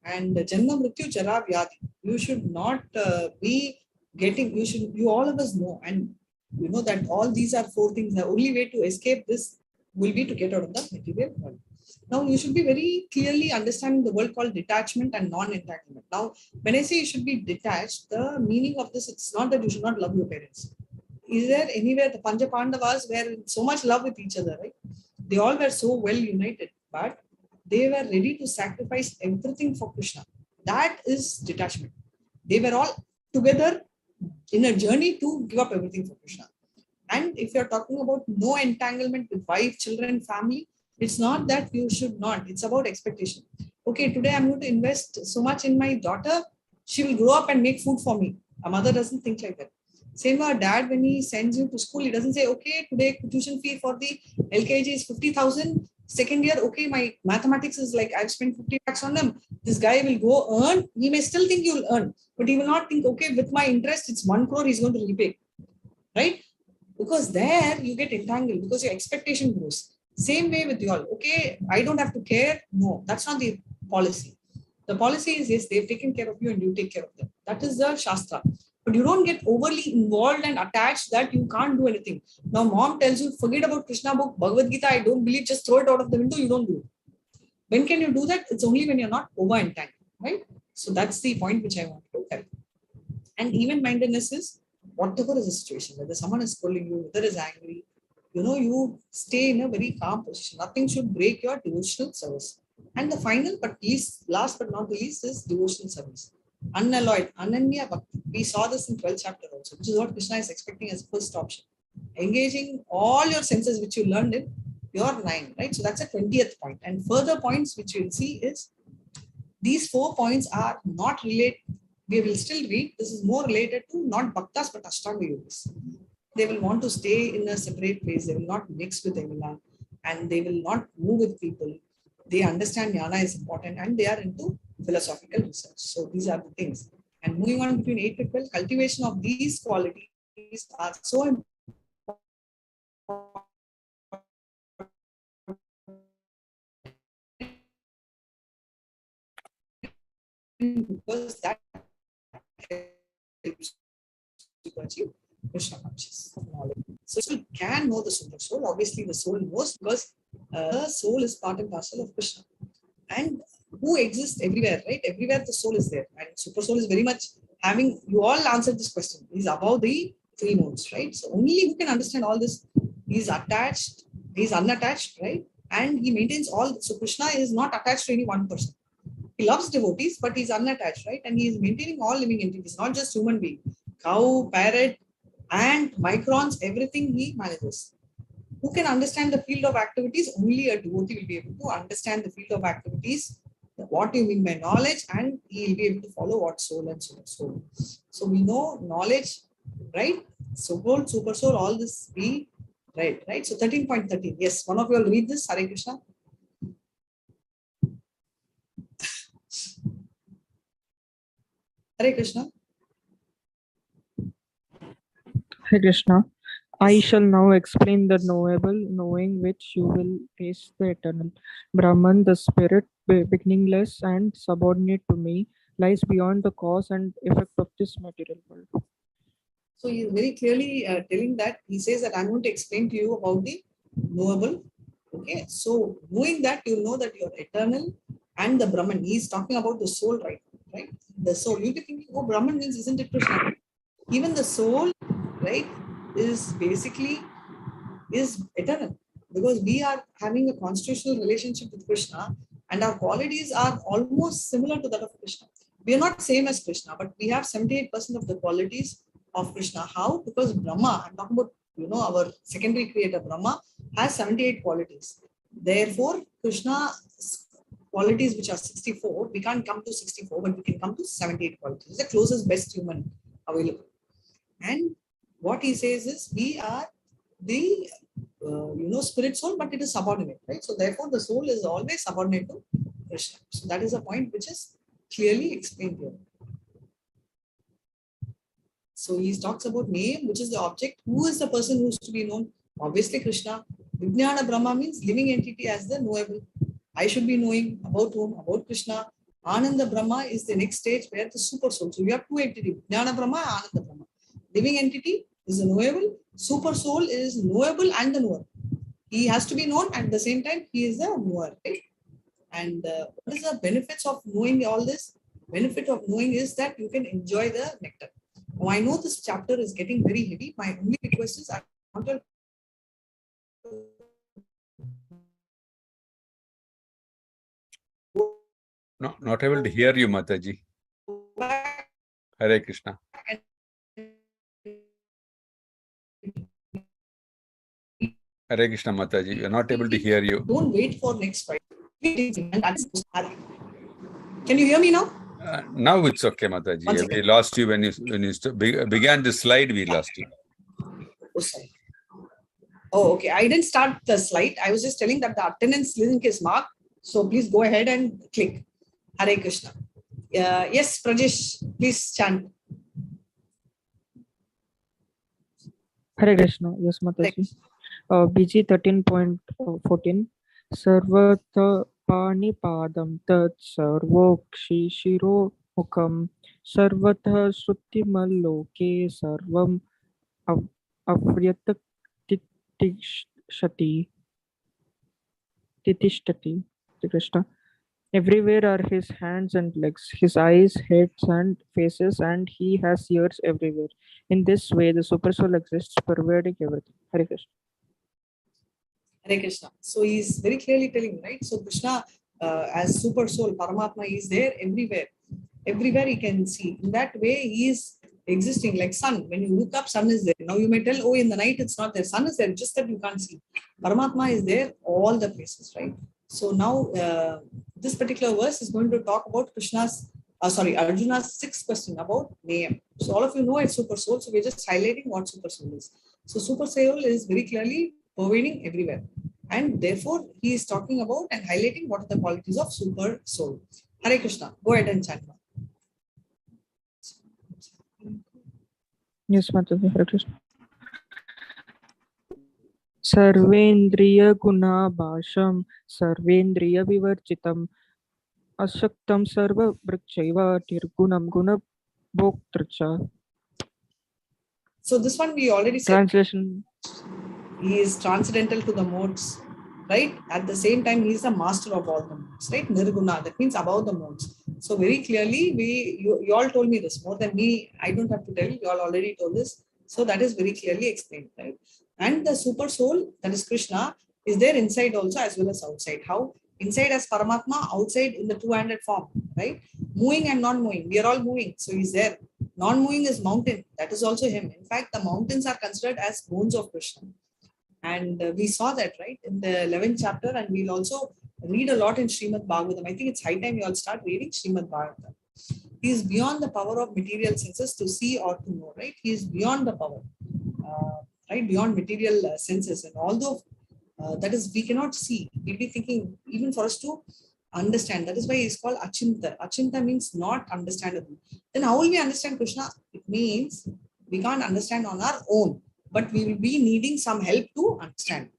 And Janma Mrityu Jara Vyadhi. You should not be getting, you all of us know, and you know that all these are 4 things. The only way to escape this will be to get out of the material world. Now, you should be very clearly understanding the word called detachment and non-entanglement. Now, when I say you should be detached, the meaning of this, it's not that you should not love your parents. Is there anywhere the Pancha Pandavas were in so much love with each other, right? They all were so well united, but they were ready to sacrifice everything for Krishna. That is detachment. They were all together in a journey to give up everything for Krishna. And if you're talking about no entanglement with wife, children, family, it's not that you should not. It's about expectation. Okay, today I'm going to invest so much in my daughter. She will grow up and make food for me. A mother doesn't think like that. Same with our dad, when he sends you to school, he doesn't say, okay, today tuition fee for the LKG is 50,000. Second year, okay, my mathematics is like I've spent 50 lakhs on them. This guy will go earn. He may still think you'll earn, but he will not think, okay, with my interest, it's 1 crore he's going to repay. Right? Because there you get entangled because your expectation grows. Same way with you all. Okay, I don't have to care. No, that's not the policy. The policy is, yes, they've taken care of you and you take care of them. That is the Shastra. But you don't get overly involved and attached that you can't do anything. Now, mom tells you, forget about Krishna book, Bhagavad Gita, I don't believe, just throw it out of the window, you don't do it. When can you do that? It's only when you're not over entangled, right? So that's the point which I want to tell. And even-mindedness is, whatever is the situation, whether someone is scolding you, whether is angry, you stay in a very calm position. Nothing should break your devotional service. And the final, but last but not the least, is devotional service. Unalloyed, Ananya Bhakti. We saw this in 12th chapter also, which is what Krishna is expecting as first option. Engaging all your senses which you learned in your 9, right? So that's a 20th point. And further points which you'll see is these 4 points are not related. We will still read. This is more related to not bhaktas but ashtanga yogis. They will want to stay in a separate place. They will not mix with everyone, and they will not move with people. They understand jnana is important, and they are into philosophical research. So these are the things. And moving on between 8 to 12, cultivation of these qualities are so important because that helps you achieve Krishna consciousness knowledge. So you can know the super soul. Obviously, the soul knows because the soul is part and parcel of Krishna. And who exists everywhere, right? Everywhere the soul is there. And super soul is very much having, you all answered this question. He's above the 3 modes, right? So only who can understand all this. He's attached, he's unattached, right? And he maintains all. So Krishna is not attached to any one person. He loves devotees, but he's unattached, right? And he is maintaining all living entities, not just human being. Cow, parrot, ant, microns, everything he manages. Who can understand the field of activities? Only a devotee will be able to understand the field of activities, what you mean by knowledge, and he will be able to follow what soul and super soul. So we know knowledge, right? Soul, super soul, all this we right? So 13.13. Yes, one of you will read this. Hare Krishna. Hare Krishna. Hare Krishna. I shall now explain the knowable, knowing which you will taste the eternal. Brahman, the spirit, beginningless and subordinate to me, lies beyond the cause and effect of this material world. So he is very clearly telling that, he says that I'm going to explain to you about the knowable. Okay, so knowing that, you know that you're eternal and the Brahman. He is talking about the soul, right? The soul. You'll be thinking, oh, Brahman means, isn't it Krishna? Even the soul, right, is basically eternal, because we are having a constitutional relationship with Krishna and our qualities are almost similar to that of Krishna. We are not same as Krishna, but we have 78% of the qualities of Krishna. How? Because Brahma, I'm talking about, our secondary creator Brahma has 78 qualities. Therefore, Krishna's qualities, which are 64, we can't come to 64, but we can come to 78 qualities. It's the closest best human available. And what he says is, we are the spirit soul, but it is subordinate, right? So therefore, the soul is always subordinate to Krishna. So that is a point which is clearly explained here. So he talks about name, which is the object. Who is the person who is to be known? Obviously Krishna. Vijnana Brahma means living entity as the knowable. I should be knowing about whom? About Krishna. Ananda Brahma is the next stage where the super soul. So you have 2 entities, Vijnana Brahma and Ananda Brahma. Living entity is the knowable. Super soul is knowable and the knower. He has to be known, and at the same time, he is the knower, right? And what is the benefits of knowing all this? Benefit of knowing is that you can enjoy the nectar. Now, I know this chapter is getting very heavy. My only request is, I want to No, not able to hear you, Mataji. Hare Krishna. Hare Krishna, Mataji. We are not able to hear you. Don't wait for next Friday. Can you hear me now? Now it's okay, Mataji. We lost you when you began the slide. We lost you. Oh, sorry. Oh, okay. I didn't start the slide. I was just telling that the attendance link is marked. So please go ahead and click. Hare Krishna. Yes, Prajesh, please chant. Hare Krishna. Yes, Mataji. BG 13.14. Sarvata Panipadam Tat Sarvokshi Shiro Mukam Sarvata Srutimalloke Sarvam Avryatak Titishati Titishtati. Krishna. Everywhere are his hands and legs, his eyes, heads, and faces, and he has ears everywhere. In this way, the Supersoul exists, pervading everything. Hare Krishna. Hare Krishna. So he's very clearly telling, right? So Krishna, as super soul, Paramatma, is there everywhere. Everywhere he can see. In that way, he is existing like sun. When you look up, sun is there. Now you may tell, oh, in the night it's not there. Sun is there, just that you can't see. Paramatma is there all the places, right? So now this particular verse is going to talk about Arjuna's sixth question about Nayam. So all of you know it's super soul. So we're just highlighting what super soul is. So super soul is very clearly pervading everywhere. And therefore, he is talking about and highlighting what are the qualities of super soul. Hare Krishna. Go ahead and chant. Yes, Mataji. Hare Krishna. Sarvendriya Guna Bhasham Sarvendriya Vivarchitam Ashaktam Sarva Brikchaiva Tirgunam Guna Bhoktracha. So this one we already said. Translation. He is transcendental to the modes, right? At the same time, he is the master of all the modes, right? Nirguna, that means above the modes. So very clearly, you all told me this more than me. I don't have to tell you, you all already told this. So that is very clearly explained, right? And the super soul, that is Krishna, is there inside also as well as outside. How? Inside as Paramatma, outside in the two-handed form, right? Moving and non-moving. We are all moving. So he's there. Non-moving is mountain. That is also him. In fact, the mountains are considered as bones of Krishna. And we saw that, right, in the 11th chapter, and we'll also read a lot in Srimad Bhagavatam. I think it's high time you all start reading Srimad Bhagavatam. He is beyond the power of material senses to see or to know, right? He is beyond the power, right, beyond material senses. And although that is, we cannot see, we'll be thinking, even for us to understand. That is why he's called Achinta. Achinta means not understandable. Then how will we understand Krishna? It means we can't understand on our own, but we will be needing some help to understand.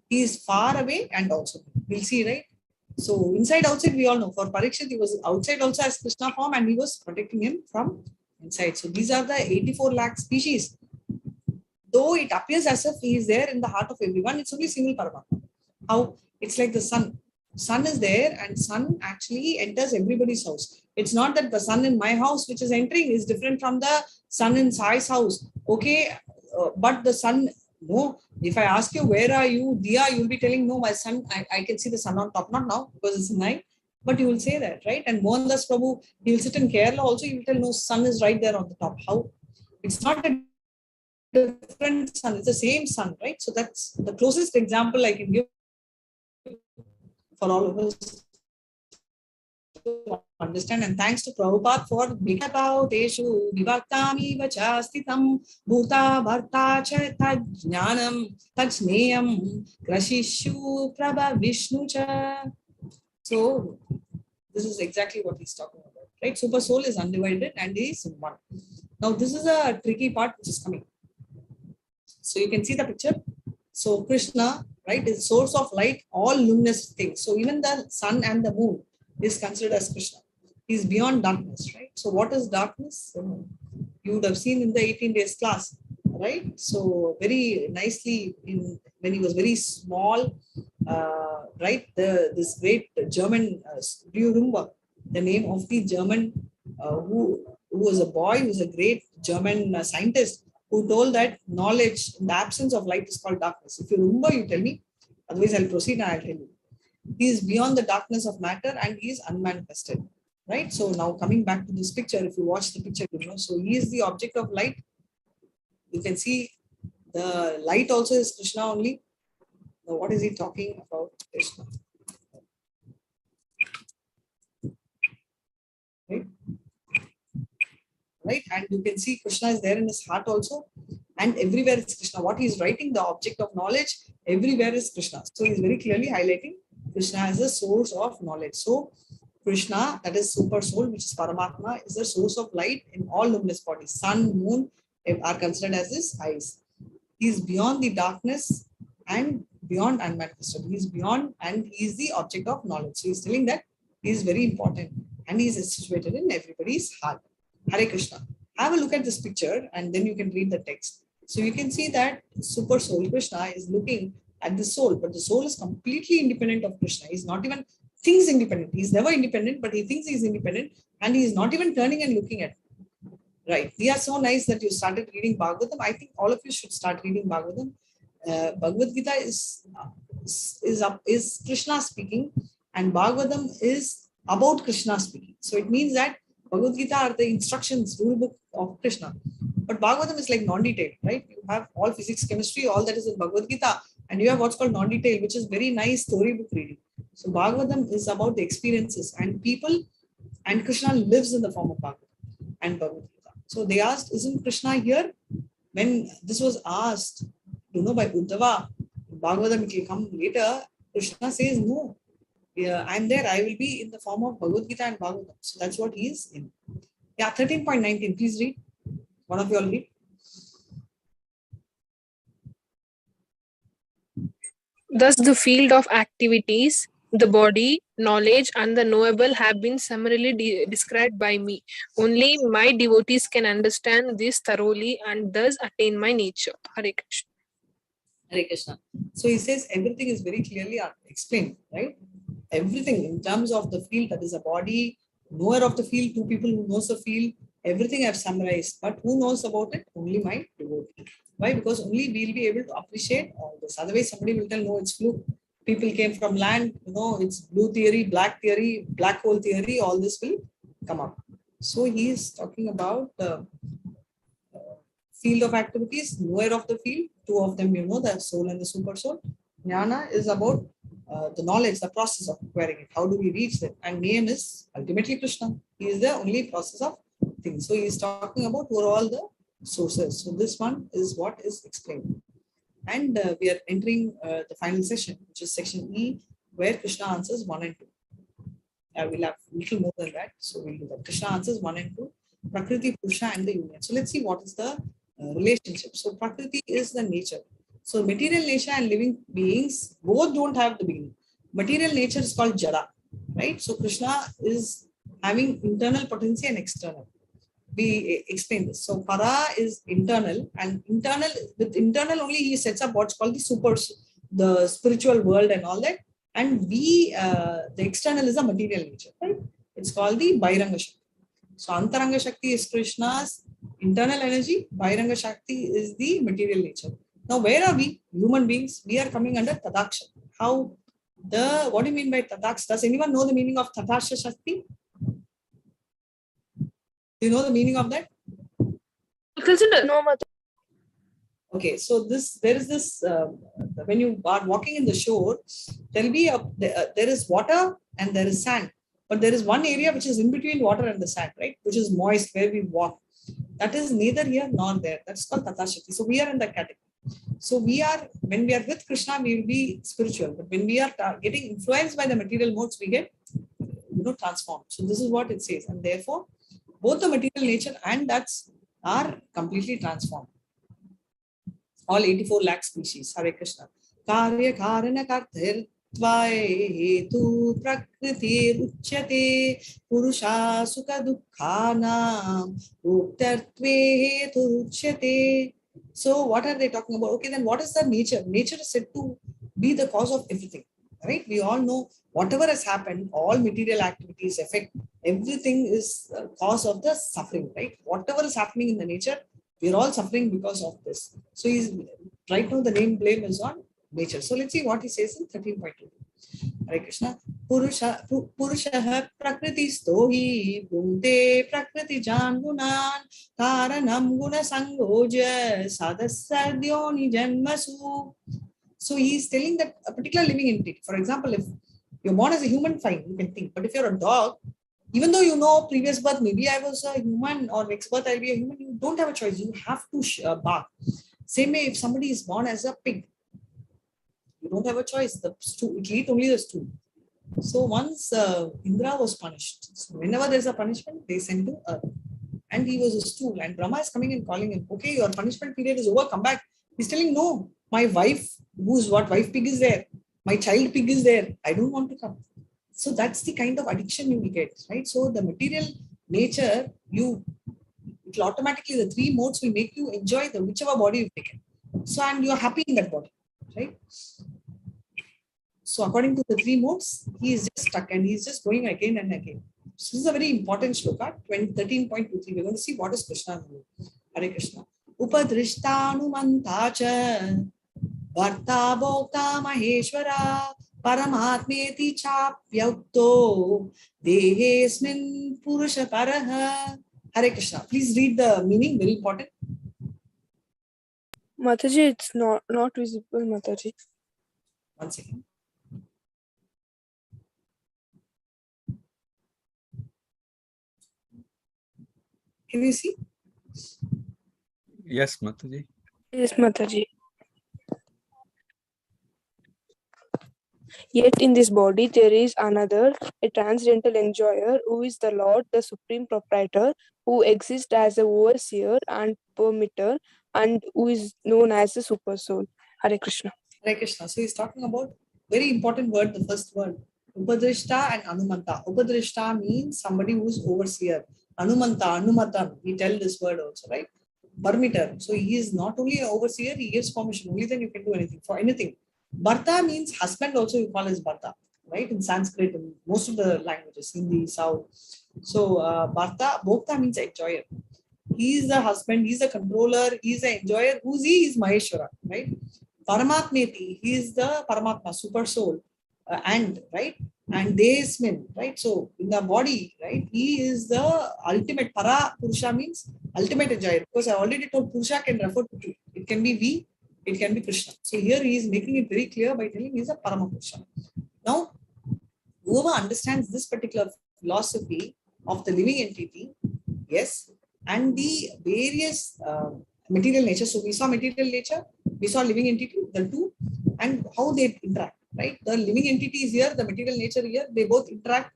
He is far away and also, we'll see, right? So inside, outside, we all know. For Parikshit, he was outside also as Krishna form, and he was protecting him from inside. So these are the 84 lakh species. Though it appears as if he is there in the heart of everyone, it's only single Paramatma. How? It's like the sun. Sun is there, and sun actually enters everybody's house. It's not that the sun in my house, which is entering, is different from the sun in Sai's house. Okay, but the sun, no. If I ask you, where are you, Diya, you'll be telling, no, my sun, I can see the sun on top. Not now, because it's night, but you will say that, right? And Mohandas Prabhu, he will sit in Kerala also, he will tell, no, sun is right there on the top. How? It's not a different sun, it's the same sun, right? So that's the closest example I can give for all of us to understand. And thanks to Prabhupada for making about Teshu Vibhaktami Vachastitam Bhuta Bharta Cha Tajnanam Tajneyam Krashishu Prabha Vishnu Cha. So this is exactly what he's talking about, right? Super soul is undivided and is one. Now this is a tricky part which is coming. So you can see the picture. So Krishna, right, is source of light, all luminous things. So even the sun and the moon is considered as Krishna. He's beyond darkness, right? So what is darkness? You would have seen in the 18 days class, right? So very nicely, when he was very small, right? This great German, do you remember the name of the German who was a boy, who was a great German scientist, who told that knowledge in the absence of light is called darkness. If you remember, you tell me. Otherwise, I'll proceed and I'll tell you. He is beyond the darkness of matter and he is unmanifested, right? So now coming back to this picture, if you watch the picture, you know, so he is the object of light. You can see the light also is Krishna only. Now, what is he talking about? Krishna. Right? And you can see Krishna is there in his heart also. and everywhere is Krishna. What he's writing, the object of knowledge, everywhere is Krishna. So he's very clearly highlighting Krishna as a source of knowledge. So Krishna, that is super soul, which is Paramatma, is the source of light in all luminous bodies. Sun, moon are considered as his eyes. He is beyond the darkness and beyond unmanifested. He is beyond and he is the object of knowledge. So he's telling that he is very important and he is situated in everybody's heart. Hare Krishna. Have a look at this picture and then you can read the text. So you can see that super soul Krishna is looking at the soul, but the soul is completely independent of Krishna. He's not even thinks independent. He's never independent, but he thinks he's independent and he's not even turning and looking at. Right. We are so nice that you started reading Bhagavatam. I think all of you should start reading Bhagavatam. Bhagavad Gita is Krishna speaking and Bhagavatam is about Krishna speaking. So it means that Bhagavad Gita are the instructions, rule book of Krishna. But Bhagavatam is like non-detailed, right? You have all physics, chemistry, all that is in Bhagavad Gita. And you have what's called non-detailed, which is very nice storybook reading. So Bhagavatam is about the experiences and people, and Krishna lives in the form of Bhagavatam and Bhagavad Gita. So they asked, isn't Krishna here? When this was asked, by Uddhava, Bhagavatam will come later, Krishna says, no, I'm there. I will be in the form of Bhagavad Gita and Bhagavatam. So that's what he is in. Yeah, 13.19. Please read. One of you all read. Thus, the field of activities, the body, knowledge, and the knowable have been summarily described by me. Only my devotees can understand this thoroughly and thus attain my nature. Hare Krishna. Hare Krishna. So he says everything is very clearly explained, right? Everything in terms of the field, that is a body, knower of the field, two people who knows the field, everything I've summarized. But who knows about it? Only my devotee. Why? Because only we'll be able to appreciate all this. Otherwise, somebody will tell, no, it's fluke. People came from land, it's blue theory, black hole theory, all this will come up. So he is talking about the field of activities, knower of the field, two of them, the soul and the super soul. Jnana is about the knowledge, the process of acquiring it. How do we reach that? And name is ultimately Krishna. He is the only process of things. So he is talking about who are all the sources. So this one is what is explained. And we are entering the final session, which is section E, where Krishna answers 1 and 2. We'll have a little more than that. So we'll do that. Krishna answers 1 and 2, Prakriti, Purusha, and the union. So let's see what is the relationship. So Prakriti is the nature. So material nature and living beings both don't have the beginning. Material nature is called Jada, right? So Krishna is having internal potency and external. We explain this. So Para is internal, and with internal only he sets up what's called the spiritual world and all that. And the external is a material nature, right? It's called the Bhairanga Shakti. So Antaranga Shakti is Krishna's internal energy. Bhairanga Shakti is the material nature. Now, where are we? Human beings. We are coming under Tadaksha. What do you mean by Tadaksha? Does anyone know the meaning of Tadaksha Shakti? Do you know the meaning of that? No, Okay, so there is this, when you are walking in the shore, there will be there is water and there is sand. But there is one area which is in between water and the sand, right? Which is moist, where we walk. That is neither here nor there. That's called Tadaksha Shakti. So we are in that category. So when we are with Krishna, we will be spiritual. But when we are getting influenced by the material modes, we get, transformed. So this is what it says. And therefore, both the material nature and that's are completely transformed. All 84 lakh species. Hare Krishna. Karya karana karthir hetu prakriti uchyate purusha sukha dukkhana uktartve hetu uchyate. So what are they talking about? Okay, then what is the nature? Nature is said to be the cause of everything, right? We all know whatever has happened, all material activities affect, everything is cause of the suffering, right? Whatever is happening in the nature, we're all suffering because of this. So right now the name blame is on nature. So let's see what he says in 13.2. Hare Krishna. Purusha prakriti stohi bhunte prakriti jangunan karanam guna sangoja sadasadyoni janmasu. So he is telling that a particular living entity, for example, if you're born as a human, fine, you can think. But if you're a dog, even though you know previous birth, maybe I was a human or next birth I'll be a human, you don't have a choice. You have to bark. Same way, if somebody is born as a pig, you don't have a choice. The stool, it eat only the stool. So once Indra was punished. So whenever there's a punishment, they send to earth. And he was a stool. And Brahma is coming and calling him, okay, your punishment period is over, come back. He's telling, no, my wife, wife pig is there. My child pig is there. I don't want to come. So that's the kind of addiction you will get, right? So the material nature, it will automatically, the three modes will make you enjoy the whichever body you've taken. So, and you're happy in that body, right? So according to the three modes, he is just stuck and he's just going again and again. So this is a very important shloka, 13.23. We're going to see what is Krishna. Hare Krishna. Upadrishtanumantacha Varta Bhokta Maheshwara Paramatmeti Chapyakto Dehesmin Purusha Paraha. Hare Krishna. Please read the meaning, very important. Mataji, it's not visible, Mataji. One second. Can you see? Yes, Mataji. Yes, Mataji. Yet in this body there is another, a transcendental enjoyer, who is the Lord, the Supreme Proprietor, who exists as a overseer and permitter, and who is known as the Super Soul. Hare Krishna. Hare Krishna. So he's talking about very important word, the first word. Upadrishta and Anumanta. Upadrishta means somebody who's overseer. Anumatan. We tell this word also, right? Permitter. So he is not only an overseer, he gives permission. Only then you can do anything, for anything. Bharta means husband also you call as Bharta, right? In Sanskrit, in most of the languages, Hindi, South. So Bharta, Bhokta means enjoyer. He is the husband, he is the controller, he is the enjoyer. Who's he? He is Maheshwara, right? Paramatmeti, he is the Paramatma, super soul. Right? And Desmin, right? So in the body, right? He is the ultimate. Para Purusha means ultimate enjoyer. Because I already told Purusha can refer to two. It can be we, it can be Krishna. So here he is making it very clear by telling he is a Parama Purusha. Now, whoever understands this particular philosophy of the living entity, yes, and the various material nature. So we saw material nature, we saw living entity, the two, and how they interact, right? The living entity is here, the material nature here, they both interact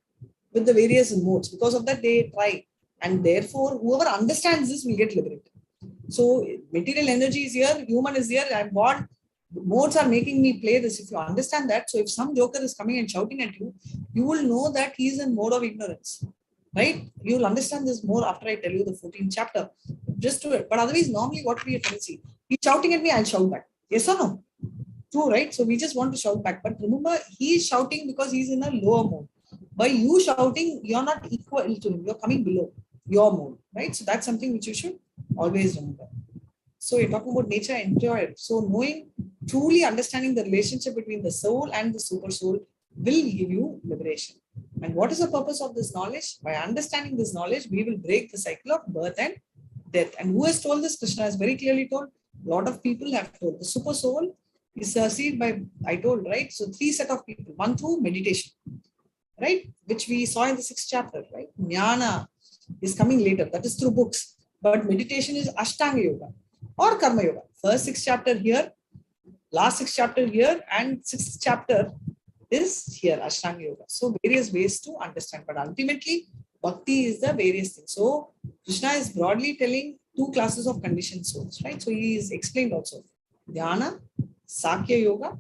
with the various modes. Because of that, they try. And therefore, whoever understands this will get liberated. So material energy is here, human is here, and what modes are making me play this. If you understand that, so if some joker is coming and shouting at you, you will know that he is in mode of ignorance, right? You will understand this more after I tell you the 14th chapter. Just do it. But otherwise, normally what we tendency, he's shouting at me, I'll shout back. Yes or no? True, right? So we just want to shout back. But remember, he is shouting because he's in a lower mode. By you shouting, you're not equal to him. You're coming below your mode, right? So that's something which you should always remember. So you're talking about nature enjoyer. So knowing, truly understanding the relationship between the soul and the super soul will give you liberation. And what is the purpose of this knowledge? By understanding this knowledge, we will break the cycle of birth and death. And who has told this? Krishna has very clearly told. A lot of people have told. The super soul is seen by, I told, right? So three set of people. One through meditation, right? Which we saw in the 6th chapter, right? Jnana is coming later. That is through books. But meditation is Ashtanga Yoga or Karma Yoga. First 6th chapter here, last 6th chapter here, and 6th chapter is here, Ashtanga Yoga. So various ways to understand. But ultimately, Bhakti is the various things. So Krishna is broadly telling two classes of conditioned souls, right? So he is explained also. Dhyana, Sakya Yoga.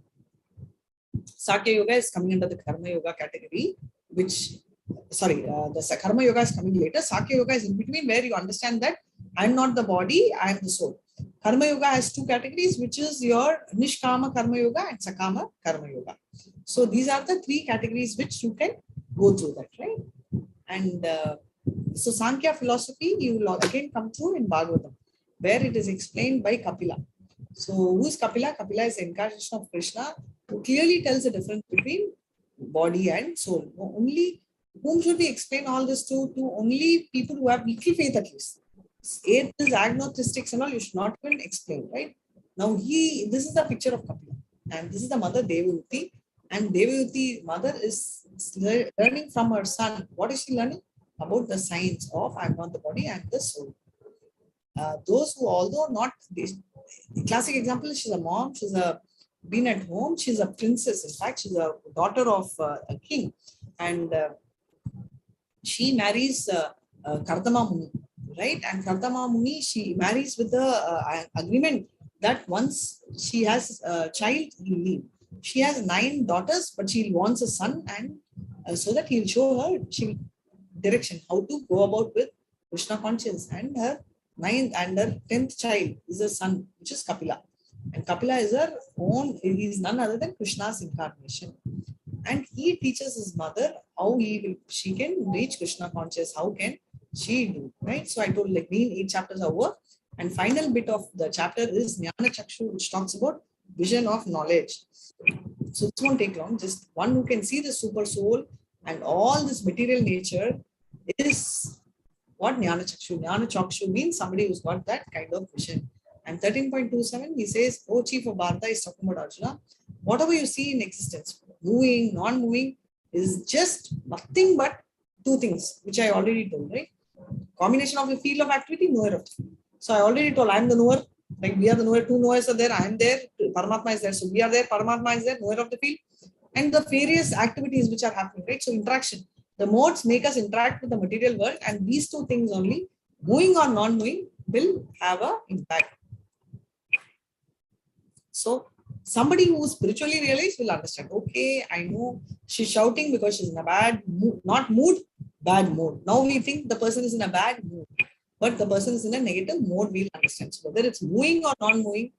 Sakya Yoga is coming under the Karma Yoga category, the Karma Yoga is coming later. Sakya Yoga is in between, where you understand that I am not the body, I am the soul. Karma Yoga has two categories, which is your Nishkama Karma Yoga and Sakama Karma Yoga. So these are the three categories which you can go through that, right? And so Sankhya philosophy, you will again come through in Bhagavatam, where it is explained by Kapila. So who is Kapila? Kapila is the incarnation of Krishna, who clearly tells the difference between body and soul. Only whom should we explain all this to? To only people who have little faith at least. Atheists, agnostics and all, you should not even explain, right? Now this is the picture of Kapila, and this is the mother Devahuti, and Devahuti mother is learning from her son. What is she learning? About the science of I am not the body, I am the soul. those who, although not, the classic example is she's a mom, been at home, she's a princess. In fact, she's a daughter of a king. And she marries Kardama Muni, right? And Kardama Muni, she marries with the agreement that once she has a child, he'll leave. She has 9 daughters, but she wants a son, and so that he'll show her direction how to go about with Krishna conscience. And her 9th and her 10th child is a son, which is Kapila. And Kapila is her own, he is none other than Krishna's incarnation. And he teaches his mother how she can reach Krishna conscious, how can she do, right? So I told, like, 8 chapters are over. And final bit of the chapter is Jnana Chakshu, which talks about vision of knowledge. So this won't take long. Just one who can see the super soul and all this material nature is what Jnana Chakshu. Jnana Chakshu means somebody who's got that kind of vision. And 13.27, he says, O chief of Bharata is talking about Arjuna. Whatever you see in existence, moving, non-moving, is just nothing but 2 things, which I already told, right? Combination of the field of activity, knower of the field. So I already told, I am the knower. Like we are the knower, 2 knowers are there, I am there, Paramatma is there. So we are there, Paramatma is there, knower of the field. And the various activities which are happening, right? So interaction. The modes make us interact with the material world, and these 2 things only, moving or non-moving, will have an impact. So somebody who spiritually realized will understand. Okay, I know she's shouting because she's in a bad mood, not mood, bad mood. Now we think the person is in a bad mood, but the person is in a negative mode. We'll understand. So whether it's moving or non-moving,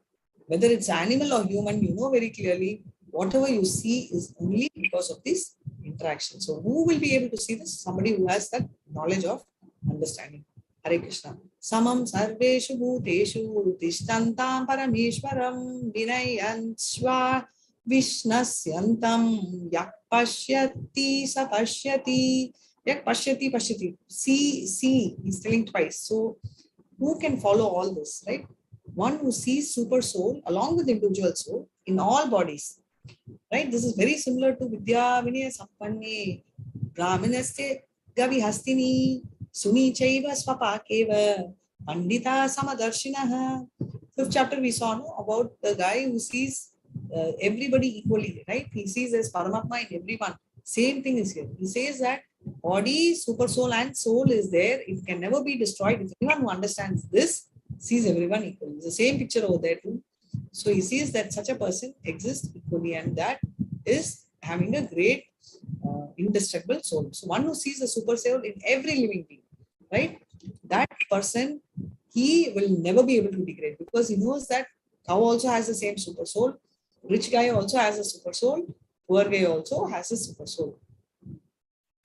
whether it's animal or human, you know very clearly whatever you see is only because of this interaction. So who will be able to see this? Somebody who has that knowledge of understanding. Hare Krishna. Samam sarveshu bhuteshu tishtantam parameshwaram vinayansva vishnasyantam yak pashyati sa pashyati yak pashyati pashyati. See, he's telling twice. So who can follow all this, right? One who sees super soul along with individual soul in all bodies, right? This is very similar to Vidya Vinaya Sampanne Brahmanaste Gavi Hastini Suni Chaiva Swapakeva Pandita Samadarshinaha. 5th chapter we saw about the guy who sees everybody equally, right? He sees as Paramatma in everyone. Same thing is here. He says that body, super soul and soul is there. It can never be destroyed. If anyone who understands this sees everyone equally. It's the same picture over there too. So he sees that such a person exists equally, and that is having a great indestructible soul. So one who sees the super soul in every living being, right? That person, he will never be able to degrade because he knows that cow also has the same super soul. Rich guy also has a super soul. Poor guy also has a super soul.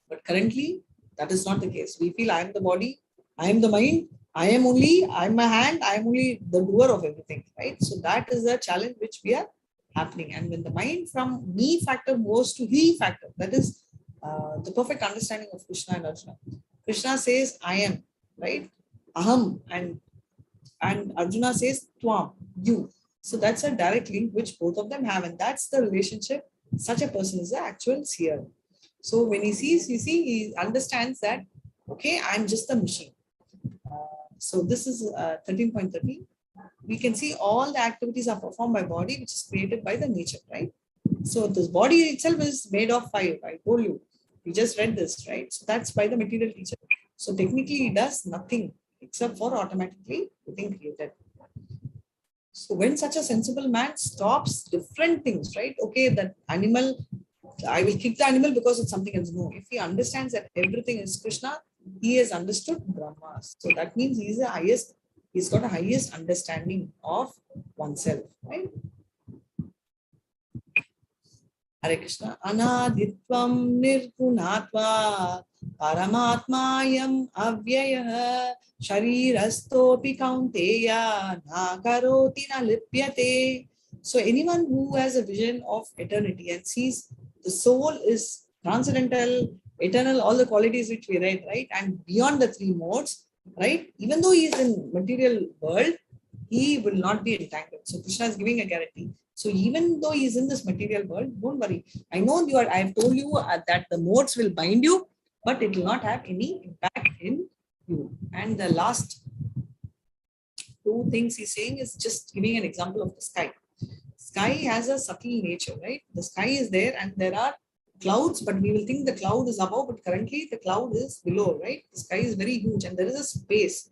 But currently, that is not the case. We feel I am the body, I am the mind, I am my hand, I am only the doer of everything, right? So that is the challenge which we are happening. And when the mind from me factor goes to he factor, that is the perfect understanding of Krishna and Arjuna. Krishna says, I am, right? Aham, and Arjuna says, Twam, you. So that's a direct link which both of them have, and that's the relationship. Such a person is the actual seer. So when he sees, he understands that, okay, I'm just a machine. So this is 13.30. We can see all the activities are performed by body, which is created by the nature, right? So this body itself is made of fire. I told you. We just read this, right? So that's by the material teacher. So technically it does nothing except for automatically getting created. So when such a sensible man stops different things, right? Okay, that animal, I will kick the animal because it's something else. No, if he understands that everything is Krishna, he has understood Brahma. So that means he's got the highest understanding of oneself, right? Hare Krishna. Anaditvam nirgunatva paramatmayam avyayah sharirastopi kaunteya nakaroti na lipyate. So anyone who has a vision of eternity and sees the soul is transcendental, eternal, all the qualities which we read, right? And beyond the 3 modes, right? Even though he is in material world, he will not be entangled. So Krishna is giving a guarantee. So even though he is in this material world, don't worry. I know I have told you that the modes will bind you, but it will not have any impact in you. And the last two things he's saying is just giving an example of the sky. Sky has a subtle nature, right? The sky is there and there are clouds, but we will think the cloud is above, but currently the cloud is below, right? The sky is very huge and there is a space.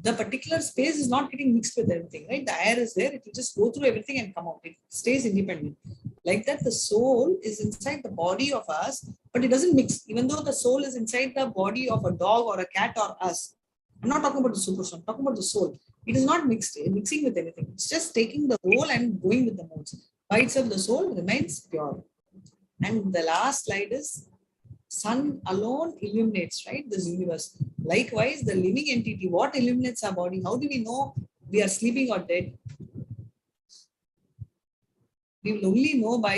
The particular space is not getting mixed with anything, right? The air is there, it will just go through everything and come out. It stays independent. Like that, the soul is inside the body of us, but it doesn't mix. Even though the soul is inside the body of a dog or a cat or us, I'm not talking about the super soul, I'm talking about the soul. It is not mixing with anything. It's just taking the role and going with the modes. By itself, the soul remains pure. And the last slide is sun alone illuminates, right, this universe. Likewise, the living entity, what illuminates our body? How do we know we are sleeping or dead? We will only know by,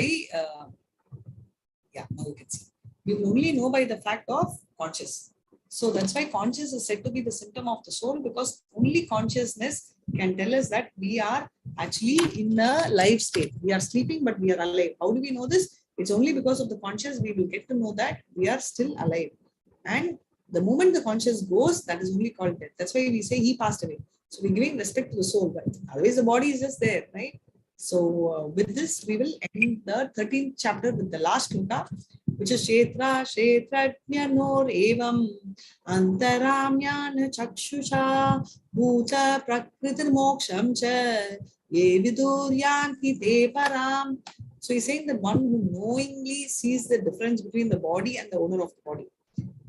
now you can see. We will only know by the fact of conscious. So that's why conscious is said to be the symptom of the soul, because only consciousness can tell us that we are actually in a life state. We are sleeping, but we are alive. How do we know this? It's only because of the conscious we will get to know that we are still alive. And the moment the conscious goes, that is only called death. That's why we say he passed away. So we're giving respect to the soul, but otherwise the body is just there, right? So with this, we will end the 13th chapter with the last shloka, which is Ksetrajna nor evam antaramyana chakshusha bhuta prakritir moksham cha ye viduryanti te param. So he's saying that one who knowingly sees the difference between the body and the owner of the body,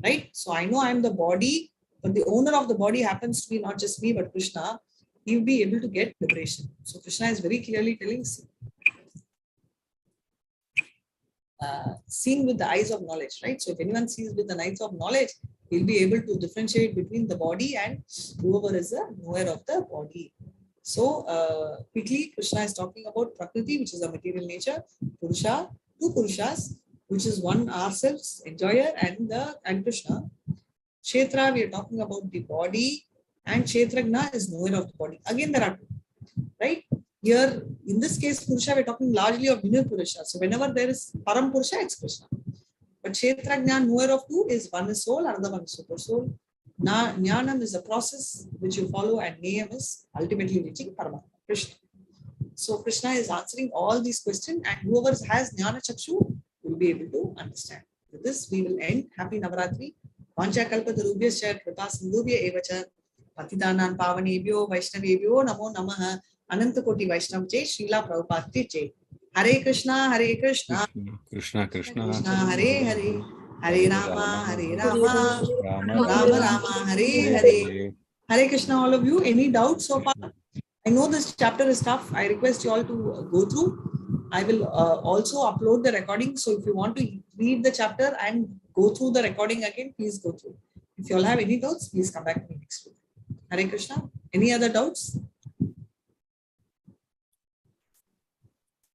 right? So I know I'm the body, but the owner of the body happens to be not just me, but Krishna. He will be able to get liberation. So Krishna is very clearly telling, seeing with the eyes of knowledge, right? So if anyone sees with the eyes of knowledge, he'll be able to differentiate between the body and whoever is the knower of the body. So quickly, Krishna is talking about Prakriti, which is the material nature, Purusha, two Purushas, which is one ourselves, enjoyer, and Krishna. Ksetra, we are talking about the body, and Ksetrajna is knower of the body. Again, there are two, right? Here, in this case, Purusha, we're talking largely of Vinir Purusha. So whenever there is Param Purusha, it's Krishna. But Ksetrajna, knower of two, is one is soul, another one is super soul. Jnanam is a process which you follow, and Neyam is ultimately reaching Paramatma, Krishna. So Krishna is answering all these questions, and whoever has Jnana Chakshu will be able to understand. With this, we will end. Happy Navaratri. Vancha kalpatarubhyascha kripa sindhubhya evacha patidanan pavanebhyo vaishnavebhyo namo namaha ananta koti vaishnav jai Srila Prabhupada ki jai. Hare Krishna, Hare Krishna, Krishna Krishna, Krishna Hare Hare, Hare Rama, Rama Rama, Hare Hare. Hare Krishna, all of you. Any doubts so far? I know this chapter is tough. I request you all to go through. I will also upload the recording. So if you want to read the chapter and go through the recording again, please go through. If you all have any doubts, please come back to me next week. Hare Krishna. Any other doubts?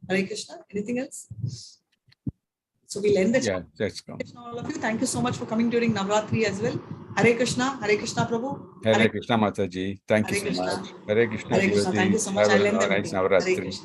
Hare Krishna. Anything else? So we'll end the chapter. That's come. All of you, thank you so much for coming during Navratri as well. Hare Krishna Prabhu. Hare Krishna Mataji. Thank you so much. Hare Krishna. Hare Krishna. Thank you so much. Have I'll a end the nice meeting. Hare Navaratri. Krishna.